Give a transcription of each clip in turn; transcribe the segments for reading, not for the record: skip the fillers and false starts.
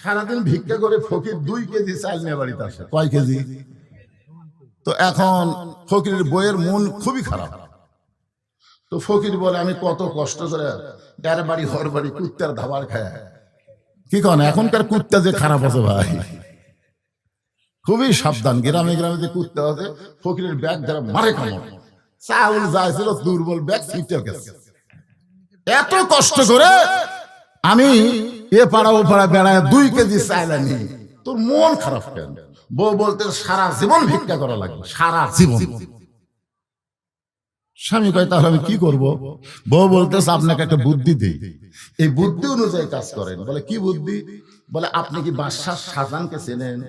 সারাদিন ভিক্ষা করে ফকির 2 কেজি চাল নিয়ে বাড়িতে আসে। কয় কেজি? তো এখন ফকিরের বইয়ের মন খুবই খারাপ। তো ফকির বলে আমি কত কষ্ট করে যার বাড়ি হর বাড়ি কুত্তার ধাবার খায়। কি কন এখনকার কুত্তা যে খারাপ আছে ভাই, খুবই সাবধান। গ্রামে গ্রামে যে কুত্তা আছে ফকিরের ব্যাগ যারা মারে কামড়, চাউল যাইছিল দুর্বল ব্যাগ ছিটে গেছে। এত কষ্ট করে আমি এ পাড়া ও পাড়া বেড়ায় 2 কেজি চাল আনি, তোর মন খারাপ কেন? বউ বলতে সারা জীবন ভিক্ষা করা লাগবে, সারা জীবন। স্বামী কয় তাহলে আমি কি করব? বউ বলতেছে আপনাকে একটা বুদ্ধি দেই, এই বুদ্ধি অনুযায়ী কাজ করেন। বলে কি বুদ্ধি? বলে আপনি কি বাদশাহ শাহজাহানকে চেনেন?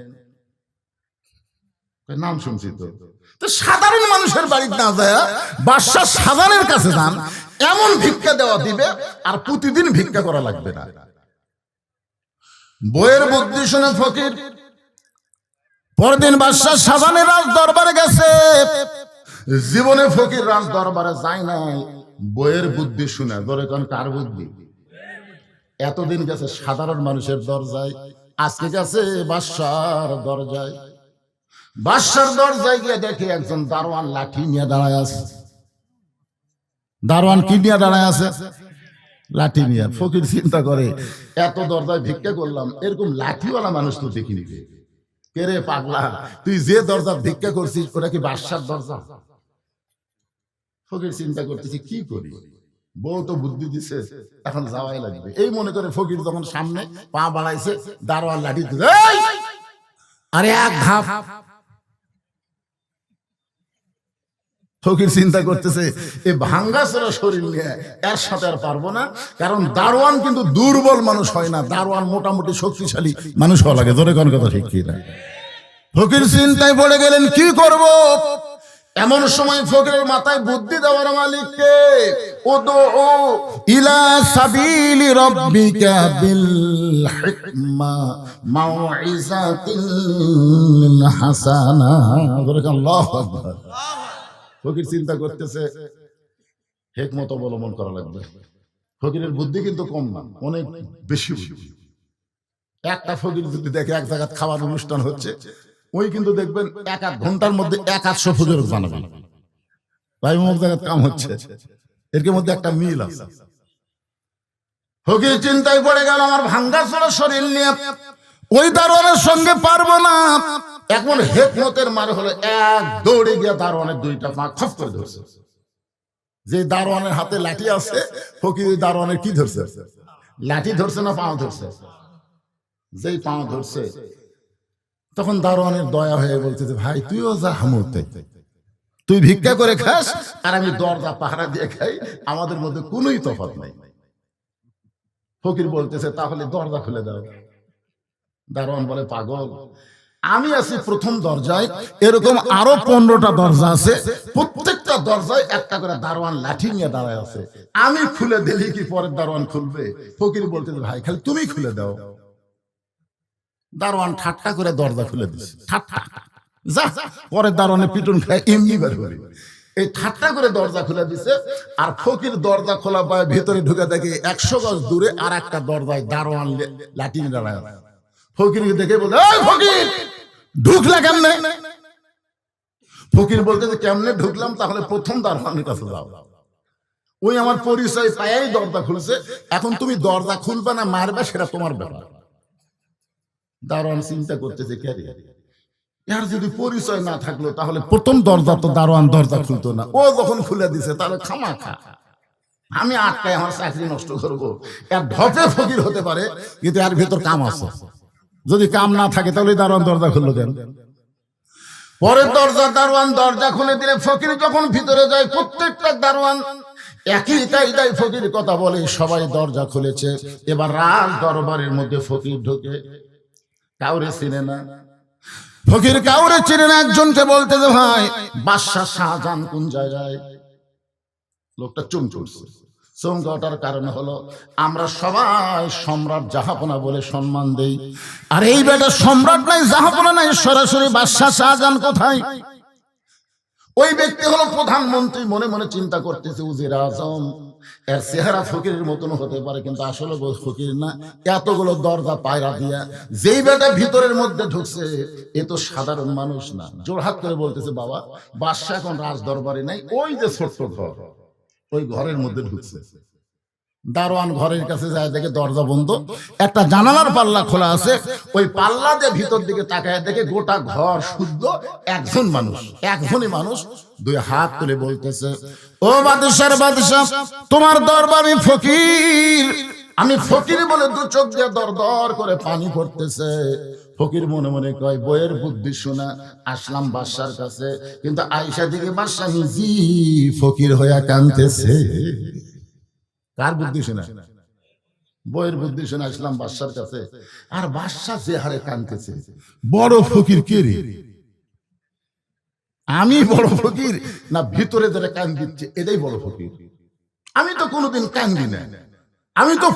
নাম শুনছি তো। তো সাধারণ মানুষের বাড়িতে না যায় বাদশাহ শাহজাহানের কাছে যান, এমন ভিক্ষা দেওয়া দিবে আর প্রতিদিন ভিক্ষা করা লাগবে না। বইয়ের বুদ্ধি শুনে ফকির পরদিন বাদশাহ শাহজাহানের রাজ দরবারে গেছে। জীবনে ফকির রাজ দরবারে যায় নাই, বইয়ের বুদ্ধি শুনে। ধরে কোন কার বুদ্ধি? এতদিন গেছে সাধারণ মানুষের দরজায়, আজকে গেছে বাদশার দরজায়। বাদশার দরজায় গিয়ে দেখে একজন দারোয়ান লাঠি নিয়ে দাঁড়ায় আছে। দারোয়ান কি নিয়ে দাঁড়ায় আছে? লাঠি নিয়ে। ফকির চিন্তা করে এত দরজায় ভিক্ষা করলাম, এরকম লাঠিওয়ালা মানুষ তো দেখিনি। কে রে পাগলা, তুই যে দরজা ভিক্ষা করছিস ওটা কি বাদশার দরজা? ফকির চিন্তা করতেছি কি করি, বউ তো বুদ্ধি দিছে, এখন যাওয়াই লাগবে। এই মনে করে ফকির যখন সামনে পা বাড়াইছে, দারোয়ান লাঠি দিছে, আরে এক ধাপ। ফকির চিন্তা করতেছে এ ভাঙ্গাচোরা শরীর নিয়ে এর সাথে আর পারবো না, কারণ দারোয়ান কিন্তু দুর্বল মানুষ হয় না, দারোয়ান মোটামুটি শক্তিশালী মানুষ হওয়া লাগে। ধরে কোন কথা ঠিক কি না? ফকির চিন্তায় পড়ে গেলেন কি করব। এমন সময় ফকিরের মাথায় বুদ্ধি দেওয়ার মালিককে, উদউ ইলা সাবিলি রাব্বিকা বিল হিকমা মাউইজাতিল হাসানা। আল্লাহু আকবার। ফকির চিন্তা করতেছে হিকমত অবলম্বন করা লাগবে। ফকিরের বুদ্ধি কিন্তু কম না, অনেক বেশি বুদ্ধি। একটা ফকির যদি দেখে এক জায়গায় খাবার অনুষ্ঠান হচ্ছে, ওই কিন্তু দেখবেন 1-1 ঘন্টার মধ্যে 100 ফকির বানাবে। ভাই অমুক জায়গায় কাম হচ্ছে, এর মধ্যে একটা মিল আছে। ফকির চিন্তায় পড়ে গেল আমার ভাঙ্গাচোরা শরীর নিয়ে ওই দারোয়ানের সঙ্গে পারবো না। এখন হিকমতের মার হলো এক দৌড়ে গিয়ে দারোয়ানের 2টা পা খপ করে ধরছে। যে দারোয়ানের হাতে লাঠি আছে, ফকির ওই দারোয়ানের কি ধরছে? লাঠি ধরছে না পাও ধরছে? যেই পাও ধরছে তখন দারোয়ানের দয়া হয়ে বলছে যে ভাই তুইও যা হামতে, তুই ভিক্ষা করে খাস আর আমি দরজা পাহারা দিয়ে খাই, আমাদের মধ্যে কোনোই তফাৎ নাই। ফকির বলতেছে তাহলে দরজা খুলে দাও। দারোয়ান বলে পাগল, আমি আছি প্রথম দরজায়, এরকম আরো 15টা দরজা আছে, প্রত্যেকটা দরজায় একটা করে দারোয়ান লাঠি নিয়ে দাঁড়ায় আছে, আমি খুলে দিলে কি পরের দারোয়ান খুলবে? ফকির বলতেছে ভাই খালি তুমি খুলে দাও। দারোয়ান ঠাট্টা করে দরজা খুলে দিছে, ঠাট্টা যা, পরের দারোয়ানে পিটুন খায় এমনি বের করে। এই ঠাট্টা করে দরজা খুলে দিছে, আর ফকির দরজা খোলা পায় ভেতরে ঢুকে দেখে 100 গজ দূরে আর একটা দরজায় দারোয়ান লাঠি নিয়ে দাঁড়ায়। ফকিরকে দেখে বলে এই ফকির ঢুকলা কেমনে? ফকির বলতে কেমনে ঢুকলাম? তাহলে প্রথম দারোয়ানের কাছে যাও, ওই আমার পরিচয় পায়াই দরজা খুলছে, এখন তুমি দরজা খুলবে না মারবে সেটা তোমার ব্যাপার। দারোয়ান চিন্তা করতেছে কে রে, এর যদি পরিচয় না থাকলো তাহলে প্রথম দরজা তো দারোয়ান দরজা খুলতো না, ও যখন খুলে দিছে তাহলে খামাখা আমি আটকায় আমার চাকরি নষ্ট করবো। এর ঢপে ফকির হতে পারে, কিন্তু এর ভেতর কাম আছে। যদি কাম না থাকে তাহলে দারোয়ান দরজা খুললো কেন? পরের দরজা দারোয়ান দরজা খুলে দিলে ফকির যখন ভিতরে যায়, প্রত্যেকটা দারোয়ান একই কায়দায় ফকির কথা বলে, সবাই দরজা খুলেছে। এবার রাজ দরবারের মধ্যে ফকির ঢোকে, কাউরে চিনে না। ফকির কাউরে চিনে না, একজনকে বলতে যে ভাই বাদশাহ শাহজাহান কোন জায়গায়? লোকটা চমচমছে। চমকাটার কারণ হলো আমরা সবাই সম্রাট জাহাপনা বলে সম্মান দেই, আর এই বেটা সম্রাট নাই জাহাপনা নাই, সরাসরি বাদশাহ শাহজাহান কোথায়? ওই ব্যক্তি হলো প্রধানমন্ত্রী। মনে মনে চিন্তা করতেছে উজির আজম, এর চেহারা ফকিরের মতন হতে পারে, কিন্তু আসলে ফকির না। এতগুলো দরজা পায়রা দিয়া যেই বেটা ভিতরের মধ্যে ঢুকছে, এ তো সাধারণ মানুষ না। জোরহাত করে বলতেছে, বাবা বাদশা এখন রাজ দরবারে নাই, ওই যে ছোট্ট ঘর, ওই ঘরের মধ্যে ঢুকছে। দারোয়ান ঘরের কাছে যায়, দেখে দরজা বন্ধ, একটা জানালার পাল্লা খোলা আছে। ওই পাল্লা দিয়ে ভিতর দিকে তাকায় দেখে গোটা ঘর শুদ্ধ একজন মানুষ, একজনই মানুষ। দুই হাত তুলে বলতেছে, ও বাদশার বাদশা, তোমার দরবারে ফকির। আমি ফকির বলে দু চোখ দিয়ে দর দর করে পানি পড়তেছে। ফকির মনে মনে কয়, বইয়ের বুদ্ধি শোনা আসলাম বাদশার কাছে, কিন্তু আয়েশা দিকে বাদশা নিজে ফকির হইয়া কাঁদতেছে। কার বুদ্ধি শোনা? বইয়ের বুদ্ধি শোনা আসলাম বাদশার কাছে, আর বাদশা যে হারে কাঁদতেছে। বড় ফকির কে রে? আমি বড় ফকির না ভিতরে যারা কান দিচ্ছে এটাই বড় ফকির? আমি তো কোনোদিন কান্দি না, আমি তো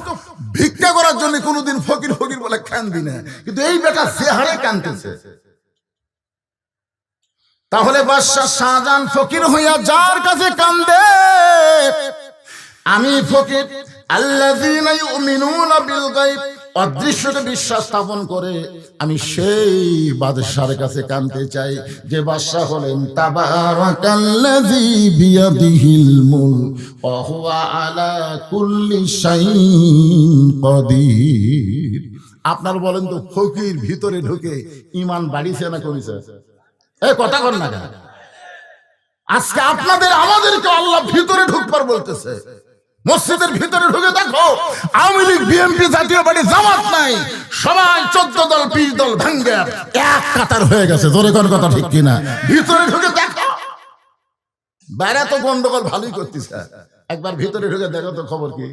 ভিক্ষা করার জন্য কোনোদিন ফকির ফকির বলে কান্দি না, কিন্তু এই বেটা যে হারে কাঁদতেছে। তাহলে বাদশা শাহজাহান ফকির হইয়া যার কাছে কান্দে, আমি ফকির আল্লাযীনা ইউমিনুনা বিল গায়ব, অদৃশ্যকে বিশ্বাস স্থাপন করে, আমি সেই বাদশার কাছে কাঁদতে চাই যে বাদশা হলেন তাবারাকাল্লাযী বিয়াদিহিল মুলক ওয়া হুয়া আলা কুল্লি শাইইন কাদির। আপনার বলেন তো, ফকির ভিতরে ঢুকে ঈমান বাড়িছে না কমিছে? এই কথা কর না কেন? আজকে আপনাদের আমাদেরকে আল্লাহ ভিতরে ঢুকবার বলতেছে। মসজিদের ভিতরে ঢুকে দেখো, আওয়ামী লীগ, বিএনপি, জাতীয় পার্টি, জামাত নাই, সবাই 14 দল 20 দল ভাঙ্গে এক কাতার হয়ে গেছে। জোরে কোন কথা ঠিক কিনা? ভিতরে ঢুকে দেখো, বাইরে তো গন্ডগোল ভালোই করতেছে, একবার ভিতরে ঢুকে দেখো তো খবর কি।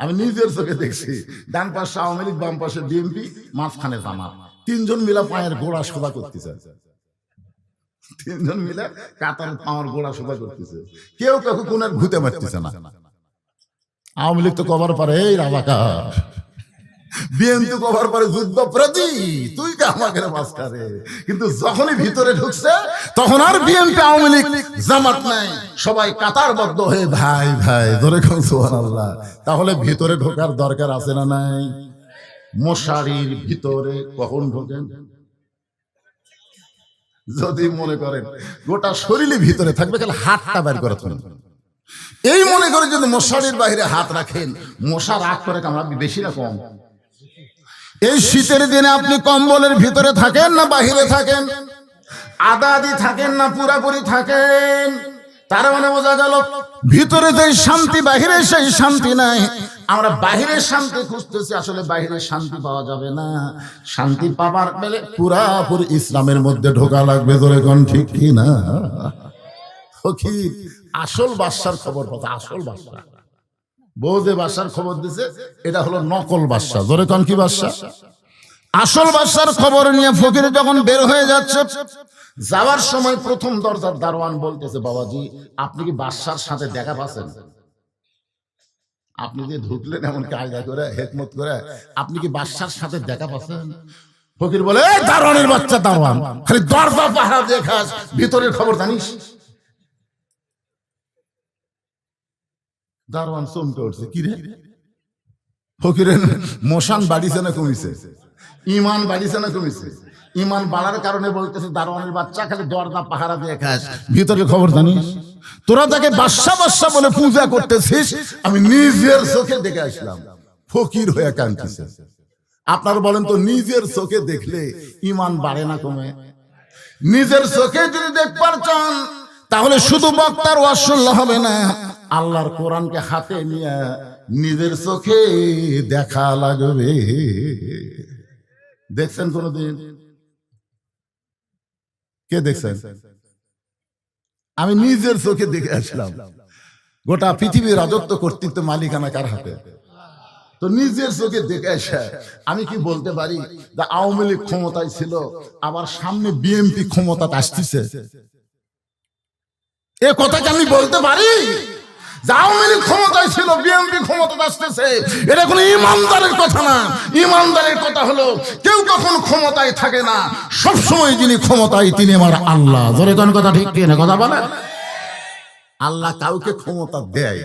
আমি নিজের চোখে দেখছি, ডান পাশে আওয়ামী লীগ, বাম পাশে বিএনপি, মাঝখানে জামাত, তিনজন মিলা পায়ের গোড়া সোজা করতেছে। তিনজন মিলে কাতার পাওয়ার গোড়া সোজা করতেছে, কেউ কাকু কোন ঘুতে পারতেছে না। আওয়ামী লীগ তো কভার পারে এই রাজাকার, বিএনপি কভার পারে যুদ্ধপ্রতি, তুই কে আমাকে মাঝখানে। কিন্তু যখনই ভিতরে ঢুকছে তখন আর বিএনপি, আওয়ামী লীগ, জামাত নাই, সবাই কাতারবদ্ধ হয়ে ভাই ভাই ধরে কোন সুবহানাল্লাহ। তাহলে ভিতরে ঢোকার দরকার আছে না নাই? মশারির ভিতরে কখন ঢোকেন? যদি মনে করেন গোটা শরীরে ভিতরে থাকবে, তাহলে হাতটা বের করে থাকেন। এই মনে করে যদি মশারির বাইরে হাত রাখেন, মশা রাগ করে কামড়াবে বেশি না কম? এই শীতের দিনে আপনি কম্বলের ভিতরে থাকেন না বাহিরে থাকেন? আদা আদি থাকেন না পুরাপুরি থাকেন? তার মানে বোঝা গেল ভিতরে যে শান্তি, বাহিরে সেই শান্তি নাই। আমরা বাহিরের শান্তি খুঁজতেছি, আসলে বাহিরের শান্তি পাওয়া যাবে না। শান্তি পাবার গেলে পুরাপুরি ইসলামের মধ্যে ঢোকা লাগবে। ধরে কোন ঠিক কি না? ফকির আসল বাদশার খবর কথা, আসল বাদশা। বউ যে বাদশার খবর দিছে এটা হলো নকল বাদশা। ধরে কোন কি বাদশা? আসল বাদশার খবর নিয়ে ফকির যখন বের হয়ে যাচ্ছে, যাওয়ার সময় প্রথম দরজার দারোয়ান বলতেছে, বাবাজি আপনি কি বাদশার সাথে দেখা পাচ্ছেন? আপনি যে ঢুকলেন এমন কায়দা করে, হেকমত করে, আপনি কি বাদশার সাথে দেখা পাচ্ছেন? ফকির বলে, এই দারোয়ানের বাচ্চা দারোয়ান, খালি দরজা পাহারা দিয়ে খাস, ভিতরের খবর জানিস? দারোয়ান চমকে উঠছে, কি রে? ফকিরের মশান বাড়িছে না কমিছে? ঈমান বাড়িছে না কমিছে? ঈমান বাড়ার কারণে বলতেছে, দারোয়ানের বাচ্চা খালি দরজা পাহারা দিয়ে খাস, ভিতরের খবর জানিস? তোরা তাকে বাদশা বাদশা বলে পূজা করতেছিস, আমি নিজের চোখে দেখে আসলাম। ফকির হয়ে কাঁদতেছে। আপনার বলেন তো, নিজের চোখে দেখলে ঈমান বাড়ে না কমে? নিজের চোখে যদি দেখবার চান, তাহলে শুধু বক্তার ওয়াজ শুনলে হবে না, আল্লাহর কোরআনকে হাতে নিয়ে নিজের চোখে দেখা লাগবে। দেখছেন কোনদিন? কে দেখছেন? আমি নিজের চোখে দেখে আসলাম। গোটা পৃথিবীর রাজত্ব কর্তৃত্ব মালিকানা কার হাতে? তো নিজের চোখে দেখে আসা আমি কি বলতে পারি যে আওয়ামী লীগ ক্ষমতায় ছিল, আবার সামনে বিএনপি ক্ষমতাতে আসতেছে? এ কথা কি আমি বলতে পারি? আওয়ামী লীগ ক্ষমতায় ছিল, বিএনপি ক্ষমতায় আসতেছে, এটা কোনো ইমানদারের কথা না। ইমানদারের কথা হলো, কেউ কখন ক্ষমতায় থাকে না, সবসময় যিনি ক্ষমতায় তিনি আমার আল্লাহ। ধরে কোন কথা ঠিক কিনা কথা বলেন? আল্লাহ কাউকে ক্ষমতা দেয়,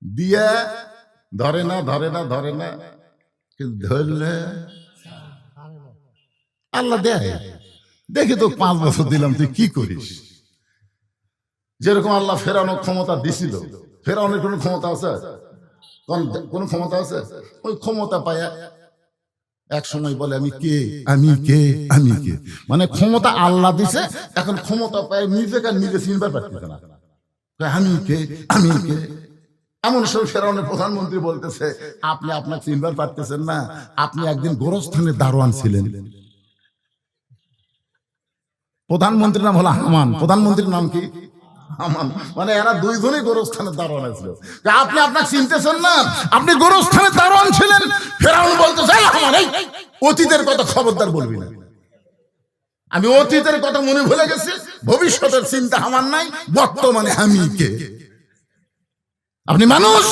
দিয়ে ধরে না কিন্তু ধরলে আল্লাহ দেয়। দেখি তো 5 বছর দিলাম, তুই কি করিস। যেরকম আল্লাহ ফেরানোর ক্ষমতা দিছিল, ফেরানোর কোন ক্ষমতা আছে? কোন ক্ষমতা আছে? ওই ক্ষমতা পায়া এক সময় বলে আমি কে, মানে ক্ষমতা আল্লাহ দিছে, এখন ক্ষমতা পায় নিজেকে নিজে চিনবার পারতেছে না, আমি কে। এমন সময় ফেরাউনের প্রধানমন্ত্রী বলতেছে আপনি আপনাকে চিনবার পারতেছেন না, আপনি একদিন গোরস্থানের দারোয়ান ছিলেন। প্রধানমন্ত্রীর নাম হলো হামান, প্রধানমন্ত্রীর নাম কি? হামান। মানে এরা দুইজনই গোরস্থানের দারোয়ান ছিল। আপনি আপনাকে চিনতেছেন না, আপনি গোরস্থানের দারোয়ান ছিলেন। ফেরাউন বলতেছে অতীতের কথা খবরদার বলবি না, আমি অতীতের কথা মনে ভুলে গেছি, ভবিষ্যতের চিন্তা আমার নাই, বর্তমানে আমি কে। আপনি মানুষ,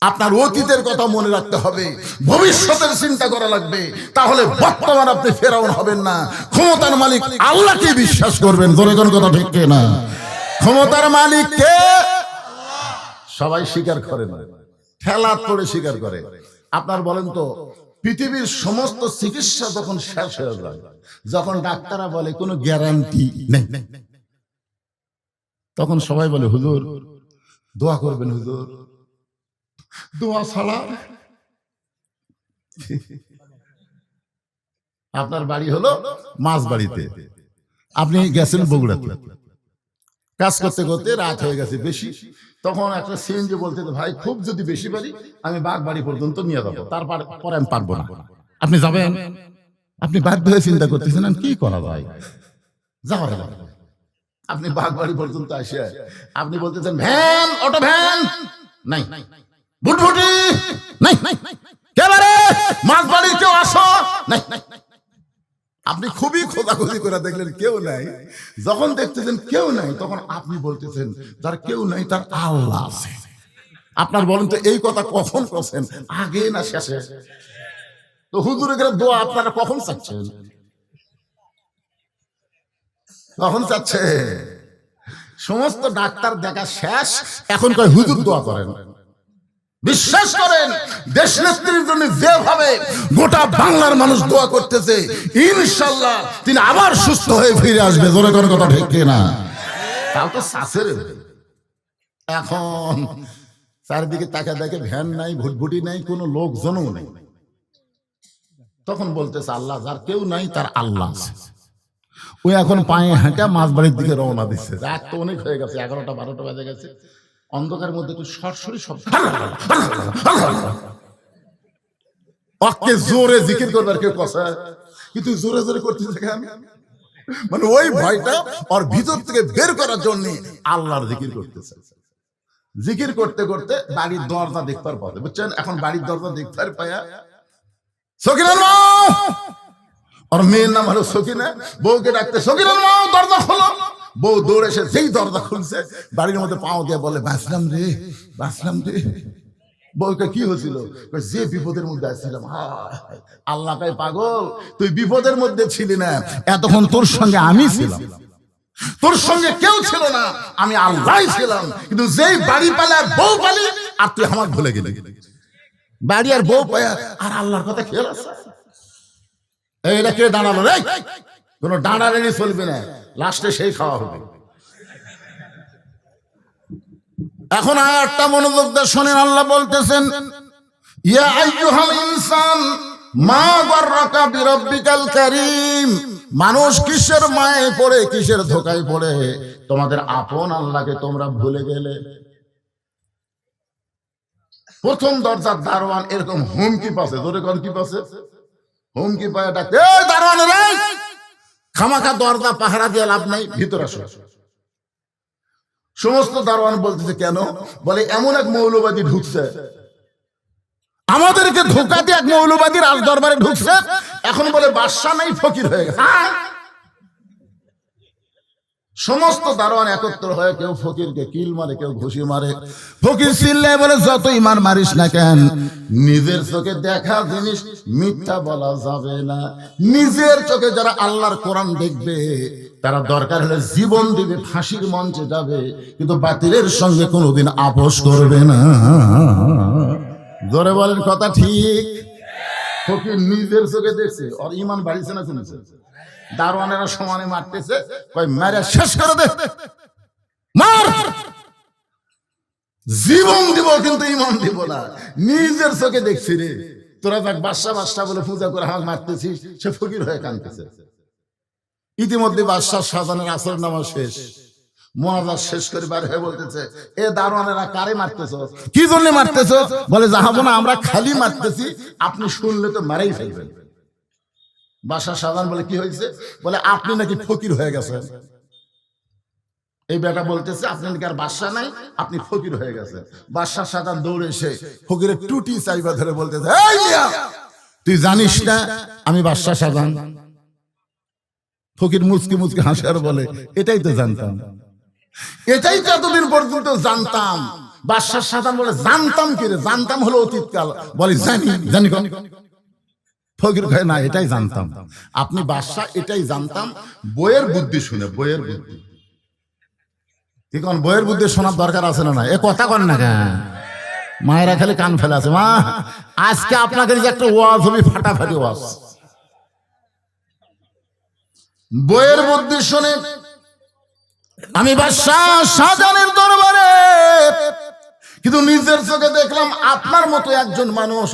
আপনার অতীতের কথা মনে রাখতে হবে, ভবিষ্যতের চিন্তা করা লাগবে, তাহলে বর্তমান আপনি ফেরাউন হবেন না। ক্ষমতার মালিক আল্লাহকে বিশ্বাস করবেন। জোরে কোন কথা ঠিক না? ক্ষমতার মালিক কে? সবাই স্বীকার করে না, ঠেলা করে স্বীকার করে। আপনার বলেন তো, পৃথিবীর সমস্ত চিকিৎসা যখন শেষ হয়ে যায়, যখন ডাক্তাররা বলে কোনো গ্যারান্টি নেই, তখন সবাই বলে হুজুর দোয়া করবেন, হুজুর দোয়া ছাড়া। আপনার বাড়ি হলো মাছ বাড়িতে, আপনি গেছেন বগুড়াতে, কাজ করতে করতে রাত হয়ে গেছে বেশি, তখন একটা সিএনজি বলতে ভাই খুব যদি বেশি পারি আমি বাগবাড়ি পর্যন্ত নিয়ে যাবো, তারপরে আমি পারবো না। আপনি যাবেন, আপনি বাধ্য হয়ে চিন্তা করতেছেন কি করা যায়, যাওয়া যাবে। আপনি বাগবাড়ি পর্যন্ত আসে আপনি বলতেছেন ভ্যান, অটো ভ্যান নাই, বুটবুটি নাই, কেবারে মাছ বাড়ির কেউ আসো নাই। আপনি খুবই খোঁজাখুঁজি করে দেখলেন কেউ নাই। যখন দেখতেছেন কেউ নাই, তখন আপনি বলতেছেন যার কেউ নাই তার আল্লাহ আছে। আপনার বলেন তো এই কথা কখন করছেন, আগে না শেষে? তো হুজুরের দোয়া আপনারা কখন চাচ্ছেন? কখন চাচ্ছে? সমস্ত ডাক্তার দেখা শেষ, এখন কয় হুজুর দোয়া করেন। বিশ্বাস করেন, দেশ নেত্রীর জন্য যেভাবে গোটা বাংলার মানুষ দোয়া করতেছে, ইনশাআল্লাহ তিনি আবার সুস্থ হয়ে ফিরে আসবে। জোরে কোন কথা ঠিক না? তাও তো সাসের। এখন চারিদিকে তাকা দেখে ভ্যান নাই, ভুটভুটি নাই, কোনো লোকজনও নেই। তখন বলতেছে আল্লাহ, যার কেউ নাই তার আল্লাহ আছে। ওই এখন পায়ে হাঁটা মাছ বাড়ির দিকে রওনা দিচ্ছে। রাত তো অনেক হয়ে গেছে, 11টা 12টা বাজে গেছে। অন্ধকার মধ্যে একটু সরসরি শব্দ, ওকে জোরে জিকির করবার কেউ কথা, কিন্তু জোরে জোরে করতেছে কেন? মানে ওই ভয়টা ওর ভিতর থেকে বের করার জন্য আল্লাহর জিকির করতেছে। জিকির করতে করতে বাড়ির দরজা দেখতে পারে, বুঝছেন? এখন বাড়ির দরজা দেখতে পায়া সকিনার মা, ওর মেয়ের নাম হলো সকিনা, বউকে ডাকতে সকিনার মা দরজা খোলো। বউ দৌড়ে এসে যেই দরজা খুলছে, বাড়ির মধ্যে পাও দিয়ে বলে বাঁচলাম রে, বাঁচলাম রে। বউকে কি হয়েছিল? যে বিপদের মধ্যে আসছিলাম। আল্লাহ কয় পাগল, তুই বিপদের মধ্যে ছিলি না, এতক্ষণ তোর সঙ্গে আমি ছিলাম, তোর সঙ্গে কেউ ছিল না, আমি আল্লাহ ছিলাম। কিন্তু যেই বাড়ি পালে আর বউ পালি, আর তুই আমার ভুলে গেলি। বাড়ি আর বউ পায়া আর আল্লাহর কথা খেয়াল আছে? এইটা কে দাঁড়ালো রে? কোন দাঁড়ালেনি চলবে না, লাস্টে সেই খাওয়া হবে। এখন আয়াতটা মনোযোগ দিয়ে শোনেন, আল্লাহ বলতেছেন ইয়া আইয়ুহাল ইনসান মা গাররাকা বিরাব্বিকাল কারীম। মানুষ কিসের মায়ে পড়ে, কিসের ধোকায় পড়ে তোমাদের আপন আল্লাহকে তোমরা ভুলে গেলে। প্রথম দরজার দারোয়ান এরকম হুমকি পাচ্ছে, ধরে কোন কি পাচ্ছে? হুমকি পায় ডাকে, এই দারোয়ান রে, খামাখা দরজা পাহারা দিয়ে লাভ নাই, ভিতরে আসো। সমস্ত দারোয়ান বলতেছে কেন? বলে এমন এক মৌলবাদী ঢুকছে, আমাদেরকে ধোকা দিয়ে এক মৌলবাদী রাজ দরবারে ঢুকছে, এখন বলে বাদশা নাই, ফকির হয়ে গেছে। সমস্ত দারোয়ান একত্র হয়ে কেউ ফকিরকে কিল মারে, কেউ ঘুষি মারে। ফকির চিল্লে বলে যতই মার মারিস না কেন, নিজের চোখে দেখা জিনিস মিথ্যা বলা যাবে না। নিজের চোখে যারা আল্লাহর কোরআন দেখবে তারা দরকার হলে জীবন দিবে, ফাঁসির মঞ্চে যাবে, কিন্তু বাতিলের সঙ্গে কোনোদিন আপোষ করবে না। জোরে বলেন কথা ঠিক। ফকির নিজের চোখে দেখছে, ওর ইমান বাড়িছে না কমেছে? দারোয়ানেরা সমানে মারতেছে, কয় মারা শেষ করে দে, মার, জীবন দিব কিন্তু ইমান দিব না। নিজের চোখে দেখছি রে, তোরা দেখ বাদশা বাদশা বলে পূজা করে আমাকে মারতেছিস, সে ফকির হয়ে কাঁদতেছে। ইতিমধ্যে বাদশাহ শাহজাহানের আসর নামাজ শেষ, মোনাজাত শেষ করে বার হয়ে বলতেছে, এ দারোয়ানেরা কারে মারতেছ, কি জন্য মারতেছ? বলে যাহাবো না, আমরা খালি মারতেছি, আপনি শুনলে তো মারাই ফেলবেন। বাদশাহ শাহজাহান বলে কি হয়েছে? বলে আপনি নাকি ফকির হয়ে গেছেন। এই বেটা বলতেছে আপনি নাকি আর বাদশা নাই, আপনি ফকির হয়ে গেছেন। বাদশাহ শাহজাহান দৌড়ে এসে ফকিরের টুটি চাইবা ধরে বলতেছে, এই মিয়া, তুই জানিস না আমি বাদশাহ শাহজাহান? ফকির মুচকি মুচকি হাসে আর বলে, এটাই তো জানতাম, এটাই তো এতদিন পর্যন্ত জানতাম। বাদশাহ শাহজাহান বলে, জানতাম কি রে? জানতাম হলো অতীতকাল। বলে জানি, জানি কোন? ফকির কয় না, এটাই জানতাম আপনি বাদশাহ, এটাই জানতাম। বইয়ের বুদ্ধি শুনে, বইয়ের বুদ্ধি কি কোন? বইয়ের বুদ্ধি শোনার দরকার আছে না? এ কথা কন না কেন? মায়েরা খালি কান ফেলে আছে। মা, আজকে আপনাকে যে একটা ওয়াজ হবে, ফাটাফাটি ওয়াজ। বইয়ের বুদ্ধি শুনে আমি বাদশাহ শাহজাহানের দরবারে, কিন্তু নিজের চোখে দেখলাম আপনার মতো একজন মানুষ,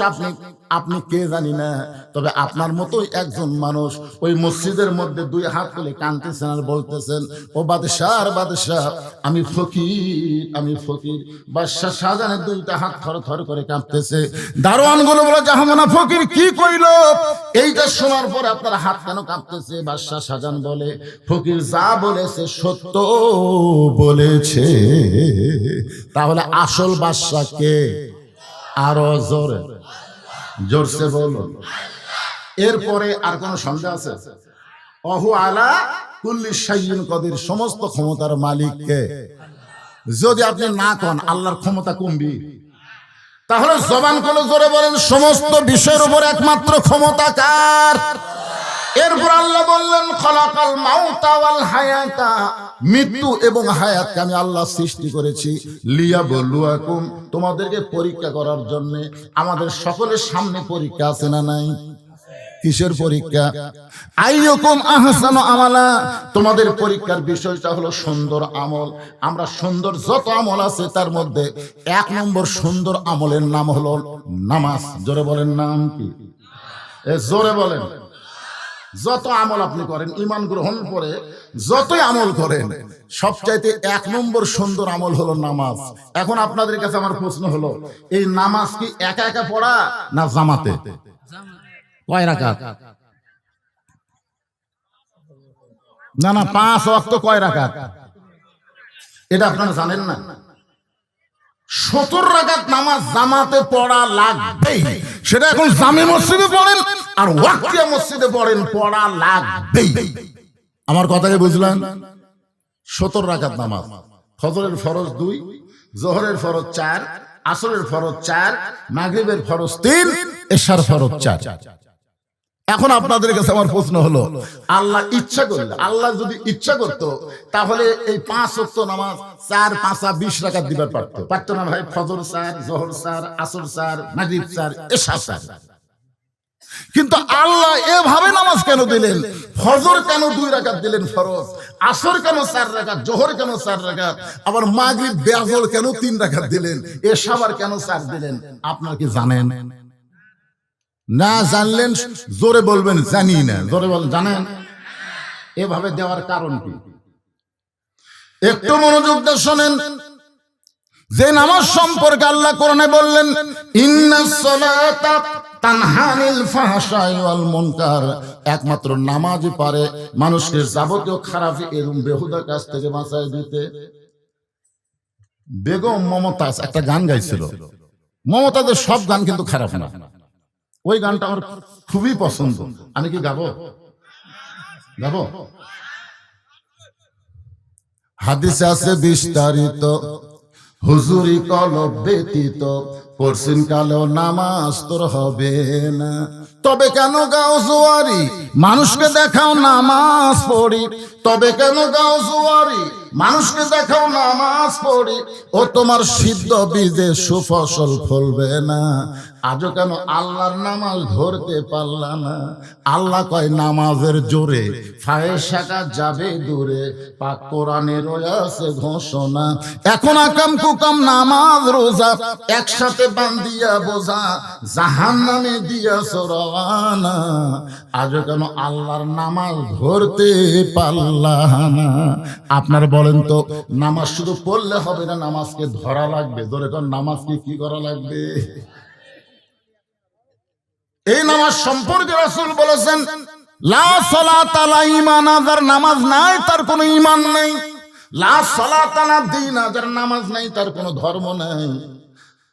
আপনি কে জানি না, তবে আপনার মতোই একজন মানুষ ওই মসজিদের মধ্যে দুই হাত তুলে কাঁদতেছেন আর বলতেছেন, ও বাদশাহ বাদশাহ, আমি ফকির, আমি ফকির। বাদশাহ শাহজাহানের দুইটা হাত থর থর করে কাঁপতেছে। দারোয়ান গুলো বলে, জাহামনা ফকির কি কইল? এইটা শোনার পরে আপনার হাত কেন কাঁপতেছে? বাদশাহ শাহজাহান বলে, ফকির যা বলেছে সত্য বলেছে। তাহলে আসল বাদশা কে? আরো জোরে, জোরসে বলো। এরপরে আর কোন সন্দেহ আছে? অহু আলা কুল্লি শাইইন কদির, সমস্ত ক্ষমতার মালিক কে? যদি আপনি না কন আল্লাহর ক্ষমতা কমবি, তাহলে জবান খুলে জোরে বলেন, সমস্ত বিষয়ের উপর একমাত্র ক্ষমতা কার? এরপর আল্লাহ বললেন, খলাকাল মাউতা ওয়াল হায়াতা, মৃত্যু এবং হায়াতকে আমি আল্লাহ সৃষ্টি করেছি, লিয়াবলুয়াকুম, তোমাদেরকে পরীক্ষা করার জন্য। আমাদের সকলের সামনে পরীক্ষা আছে না নাই? কিসের পরীক্ষা? আইয়ুকুম আহসানু আমালা, তোমাদের পরীক্ষার বিষয়টা হলো সুন্দর আমল। আমরা সুন্দর যত আমল আছে তার মধ্যে 1 নম্বর সুন্দর আমলের নাম হলো নামাজ। জোরে বলেন, নাম কি? জোরে বলেন। যত আমল আপনি করেন, ঈমান গ্রহণ করে যতই আমল করেন, সবচাইতে 1 নম্বর সুন্দর আমল হলো নামাজ। এখন আপনাদের কাছে আমার প্রশ্ন হলো, এই নামাজ কি একা একা পড়া না জামাতে? কয় রাকাত? না না, 5 ওয়াক্ত কয় রাকাত? এটা আপনারা জানেন না? 70 রাকাত নামাজ জামাতে পড়া লাগবেই। সেটা এখন জামে মসজিদে পড়েন আর ওয়াক্তিয়া মসজিদে পড়েন, পড়া লাগবেই। আমার কথাকে বুঝলেন? 70 রাকাত নামাজ, ফজরের ফরজ 2, জোহরের ফরজ 4, আসরের ফরজ 4, মাগরিবের ফরজ 3, এশার ফরজ 4। এখন আপনাদের কাছে আমার প্রশ্ন হলো, আল্লাহ ইচ্ছা করলে, আল্লাহ যদি ইচ্ছা করতো, তাহলে এই 5 ওয়াক্ত নামাজ 4 5 20 রাকাত দিবার পারতো না ভাই? ফজর 4, জোহর 4, আসর 4, মাগরিব 4, এশা 4। কিন্তু আল্লাহ এভাবে নামাজ কেন দিলেন? ফজর কেন 2 রাকাত দিলেন ফরজ, আসর কেন 4 রাকাত, জোহর কেন 4 রাকাত, আবার মাগরিব বেজর কেন 3 রাকাত দিলেন, এশা আবার কেন 4 দিলেন? আপনারা কি জানেন? না জানলেন জোরে বলবেন, জানি না। জোরে বলেন, জানেন? এভাবে দেওয়ার কারণ কি? একটু মনোযোগ দিয়ে শোনেন। যে নামাজ সম্পর্কে আল্লাহ কোরআনে বললেন, ইন্নাস সালাতা তানহা আনিল ফাহশাই ওয়াল মুনকার, একমাত্র নামাজই পারে মানুষকে যাবতীয় খারাপ এবং বেহুদা কাজ থেকে বাঁচায় দিতে। বেগম মমতাজ একটা গান গাইছিল। মমতাজের সব গান কিন্তু খারাপ না, ওই গানটা আমার খুবই পছন্দ। আমি কি গাবো? হাদিসে আছে বিস্তারিত, হুজুরি কলব ব্যতীত করছিন কালেও নামাজ তোর হবে না, তবে কেন গাও জোয়ারি মানুষকে দেখাও নামাজ পড়ি, তবে কেন গাও জোয়ারি মানুষকে দেখাও নামাজ পড়ি, ও তোমার সিদ্ধ বীজে সুফসল ফলবে না, আজও কেন আল্লাহর নামাজ ধরতে পারলা না। আল্লাহ কয় নামাজের জোরে ফায়েশাকা যাবে দূরে, পাক কোরআনে রয়েছে ঘোষণা, এখন আকাম কুকাম নামাজ রোজা একসাথে বান্ধিয়া বোঝা, জাহান্নামে দিয়াছ রওয়ানা, আজও কেন আল্লাহর নামাজ ধরতে পারলা না। আপনার বলেন তো, নামাজ শুধু পড়লে হবে না, নামাজকে ধরা লাগবে। ধরে কোন নামাজকে কি করা লাগবে? এই নামাজ সম্পর্কে রাসূল বলেছেন, লা সালাতা লা ঈমান, যার নামাজ নাই তার কোনো ঈমান নাই। লা সালাতা লা দীন, যার নামাজ নাই তার কোনো ধর্ম নাই।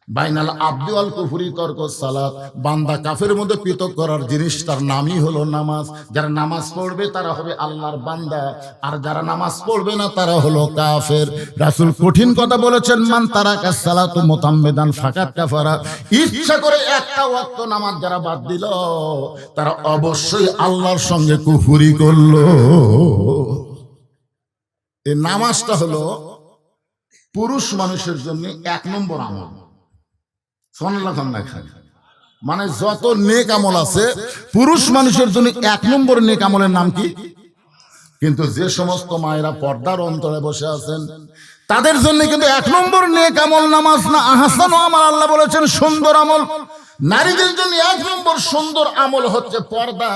বাইনাল আবদি ওয়াল কুফরি তরক সালাত, বান্দা কাফের মধ্যে পৃথক করার জিনিস তার নামই হলো নামাজ। যারা নামাজ পড়বে তারা হবে আল্লাহর বান্দা, আর যারা নামাজ পড়বে না তারা হলো কাফের। রাসূল কঠিন কথা বলেছেন, মান তারাকা সালাতু মুতাম্মিদান ফাকাত কাফারা, ইচ্ছা করে একটা ওয়াক্ত নামাজ যারা বাদ দিল তারা অবশ্যই আল্লাহর সঙ্গে কুফরি করলো। এই নামাজটা হলো পুরুষ মানুষের জন্য 1 নম্বর আমল। মানে যত নেক আমল আছে পুরুষ মানুষের জন্য 1 নম্বর নেক আমলের নাম কি? কিন্তু যে সমস্ত মায়েরা পর্দার অন্তরে বসে আছেন তাদের জন্য কিন্তু 1 নম্বর নেক আমল নামাজ না, আহসানু আমল। আল্লাহ বলেছেন সুন্দর আমল। নারীদের জন্য 1 নম্বর সুন্দর আমল হচ্ছে পর্দা।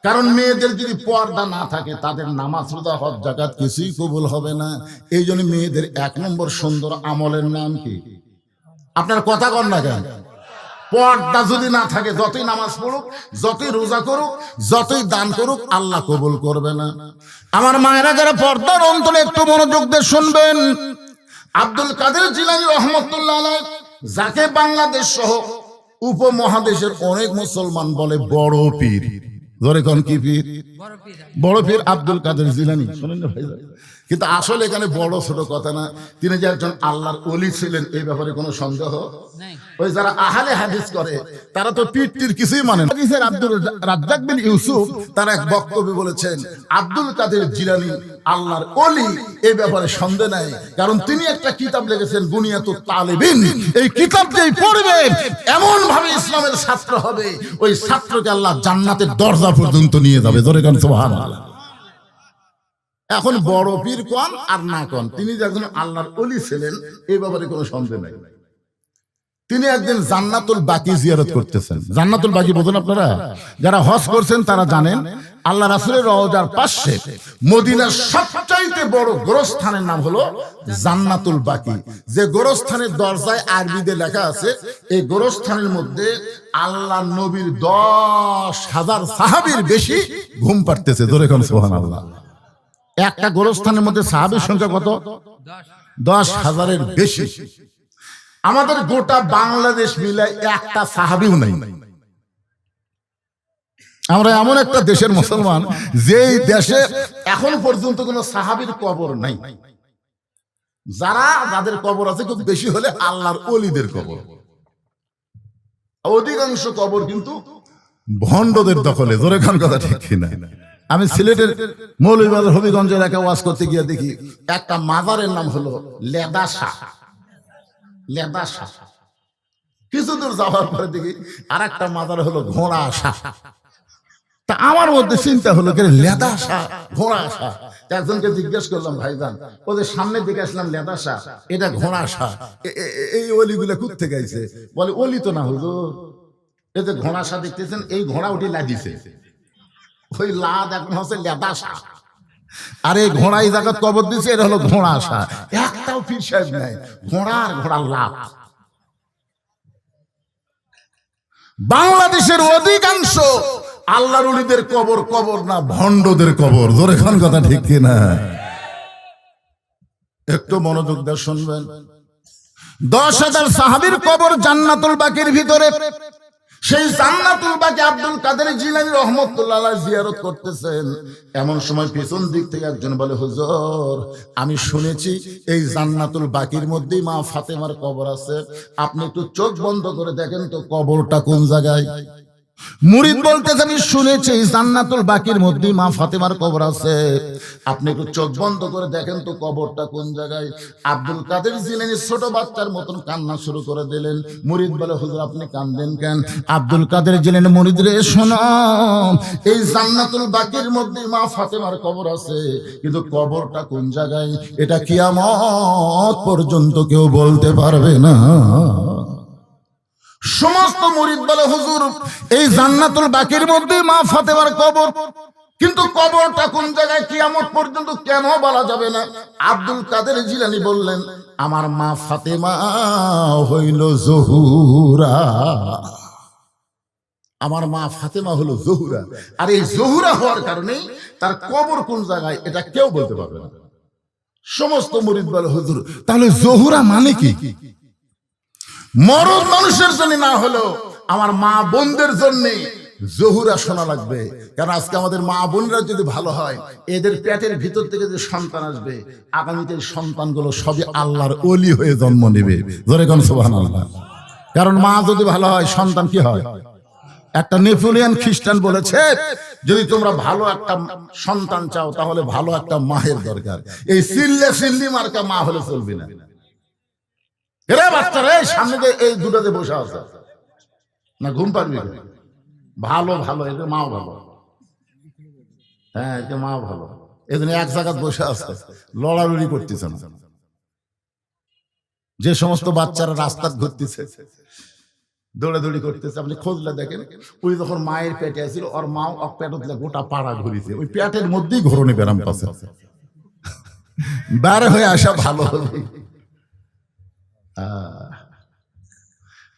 কারণ মেয়েদের যদি পর্দা না থাকে তাদের নামাজ রোজা হজ যাকাত কিছুই কবুল হবে না। এই জন্য মেয়েদের 1 নম্বর সুন্দর আমলের নাম কি? আপনার কথা কন না কেন? পর্দা যদি না থাকে যতই নামাজ পড়ুক, যতই রোজা করুক, যতই দান করুক, আল্লাহ কবুল করবে না। আমার মায়েরা যারা পর্দার অন্তরে একটু মনোযোগ দিয়ে শুনবেন, আব্দুল কাদের জিলানী রহমতুল্লাহ আলাইহি, যাকে বাংলাদেশ সহ উপমহাদেশের অনেক মুসলমান বলে বড় পীর। ধরে কোন কি পীর? বড় পীর আব্দুল কাদের জিলানী। শুনেন না ভাই, কিন্তু আসলে এখানে বড় ছোট কথা না, তিনি যে একজন আল্লাহর ওলি ছিলেন এই ব্যাপারে কোনো সন্দেহ নাই। ওই যারা আহলে হাদিস করে তারা তো পীরটির কিছুই মানে না। হাদিসের আব্দুর রাজ্জাক বিন ইউসুফ তার এক বক্তব্যে বলেছেন, আব্দুল কাদের জিলানী আল্লাহর ওলি, এই ব্যাপারে সন্দেহ নাই। কারণ তিনি একটা কিতাব লিখেছেন বুনিয়াতুত তালিবিন, এই কিতাব যেই পড়বে এমন ভাবে ইসলামের ছাত্র হবে, ওই ছাত্রকে আল্লাহ জান্নাতের দরজা পর্যন্ত নিয়ে যাবে। ধরে গান সুবহানাল্লাহ। এখন বড় পীর কোন আর না কোন, তিনি যে একজন আল্লাহর ওলি ছিলেন এই ব্যাপারে কোনো সন্দেহ নাই। তিনি একদিন জান্নাতুল বাকি জিয়ারত করতেছেন। জান্নাতুল বাকি বোঝেন আপনারা? যারা হজ করছেন তারা জানেন, আল্লাহ রাসূলের রওজার পাশে মদিনার সবচাইতে বড় গোরস্থানের নাম হলো জান্নাতুল বাকি। যে গোরস্থানের দরজায় আরবিতে লেখা আছে, এই গোরস্থানের মধ্যে আল্লাহ নবীর 10,000 সাহাবীর বেশি ঘুম পাড়তেছে। ধরে কোন সুবহানাল্লাহ। একটা গোরস্থানের মধ্যে সাহাবীর সংখ্যা কত? 10,000-এর বেশি। আমাদের গোটা বাংলাদেশ মিলে একটা সাহাবীও নাই। আমরা এমন একটা দেশের মুসলমান যেই দেশে এখন পর্যন্ত কোনো সাহাবীর কবর নাই। যাদের কবর আছে খুব বেশি হলে আল্লাহর ওলিদের কবর। অধিকাংশ কবর কিন্তু ভণ্ডদের দখলে। জোরে খান কথা ঠিক কিনা? আমি সিলেটের মৌলভীবাজার হবিগঞ্জ এলাকায় ওয়াজ করতে গিয়ে দেখি একটা মাজারের নাম হলো লেদা শাহ। লেদা শাহ। কিছু দূর যাওয়ার পরে দেখি আর একটা মাজার হলো ঘোড়া শাহ। তা আমার মধ্যে চিন্তা হলো লেদা শাহ, ঘোড়া শাহ। একজনকে জিজ্ঞেস করলাম, ভাইজান ওদের সামনের দিকে আসলাম লেদা শাহ, এটা ঘোড়া শাহ, এই অলিগুলা কোথা থেকে আইছে? বলে অলি তো না হুজুর, এই যে ঘোড়া শাহ দেখতেছেন এই ঘোড়া উঠে লাদিছে, ওই লাদ এখন হচ্ছে লেদা শাহ। আর এই ঘোড়া এই জায়গা কবর দিচ্ছে, এটা হলো ঘোড়া শাহ। একটাও পীর সাহেব নাই, ঘোড়া আর ঘোড়ার লাভ। বাংলাদেশের অধিকাংশ আল্লাহর ওলিদের কবর কবর না, ভণ্ডদের কবর। জোরে খান কথা ঠিক কিনা? একটু মনোযোগ দিয়ে শুনবেন। 10,000 সাহাবীর কবর জান্নাতুল বাকির ভিতরে। সেই জান্নাতুল বাকি আব্দুল কাদের জিলানী রহমতুল্লাহ আলাইহি জিয়ারত করতেছেন, এমন সময় পেছন দিক থেকে একজন বলে, হুজুর আমি শুনেছি এই জান্নাতুল বাকির মধ্যেই মা ফাতেমার কবর আছে, আপনি একটু চোখ বন্ধ করে দেখেন তো কবরটা কোন জায়গায়। মুরিদ বলতেছে, আমি শুনেছি জান্নাতুল বাকির মধ্যে মা ফাতেমার কবর আছে, আপনি একটু চোখ বন্ধ করে দেখেন তো কবরটা কোন জায়গায়। আব্দুল কাদের জিলানী ছোট বাচ্চার মতন কান্না শুরু করে দিলেন। মুরিদ বলে, হুজুর আপনি কাঁদেন কেন? আব্দুল কাদের জিলানী, মুরিদ রে শোনো, এই জান্নাতুল বাকির মধ্যে মা ফাতেমার কবর আছে, কিন্তু কবরটা কোন জায়গায় এটা কিয়ামত পর্যন্ত কেউ বলতে পারবে না। সমস্ত মুরিদ বলে, হুজুর এই জান্নাতুল বাকির মধ্যে মা ফাতেমার কবর, কিন্তু কবরটা কোন জায়গায় কিয়ামত পর্যন্ত কেন বলা যাবে না? আব্দুল কাদের জিলানী বললেন, আমার মা ফাতেমা হইল জহুরা, আমার মা ফাতেমা হলো জহুরা, আর এই জহুরা হওয়ার কারণে তার কবর কোন জায়গায় এটা কেউ বলতে পারবে না। সমস্ত মুরিদ বলে, হুজুর তাহলে জহুরা মানে কি? মরদ মানুষের জন্য না হলেও আমার মা বোনদের জন্য জহুরা শোনা লাগবে। কারণ আজকে আমাদের মা বোনরা যদি ভালো হয়, এদের পেটের ভিতর থেকে যে সন্তান আসবে, আগামীতে সন্তানগুলো সবই আল্লাহর ওলি হয়ে জন্ম নেবে। জোরে কোন সুবহানাল্লাহ। কারণ মা যদি ভালো হয়, সন্তান কি হয়? একটা নেপোলিয়ান খ্রিস্টান বলেছে, যদি তোমরা ভালো একটা সন্তান চাও তাহলে ভালো একটা মায়ের দরকার, এই সিল্লে সিল্লি মার্কা মা হলে চলবে না। এরা বাচ্চারা সামনে এই দুটাতে বসে আছে না, ঘুম পারবি ভালো ভালো, এদের মাও ভালো, হ্যাঁ এদের মাও ভালো, এদের এক জায়গায় বসে আছে, লড়ালড়ি করতেছে না। যে সমস্ত বাচ্চারা রাস্তা ঘুরতেছে, দৌড়াদৌড়ি করতেছে, আপনি খোঁজলে দেখেন, ওই যখন মায়ের পেটে আসছিল ওর মাও পেট গোটা পাড়া ঘুরিছে, ওই পেটের মধ্যেই ঘরণে ব্যারাম পাচ্ছে, বার হয়ে আসা ভালো হবে।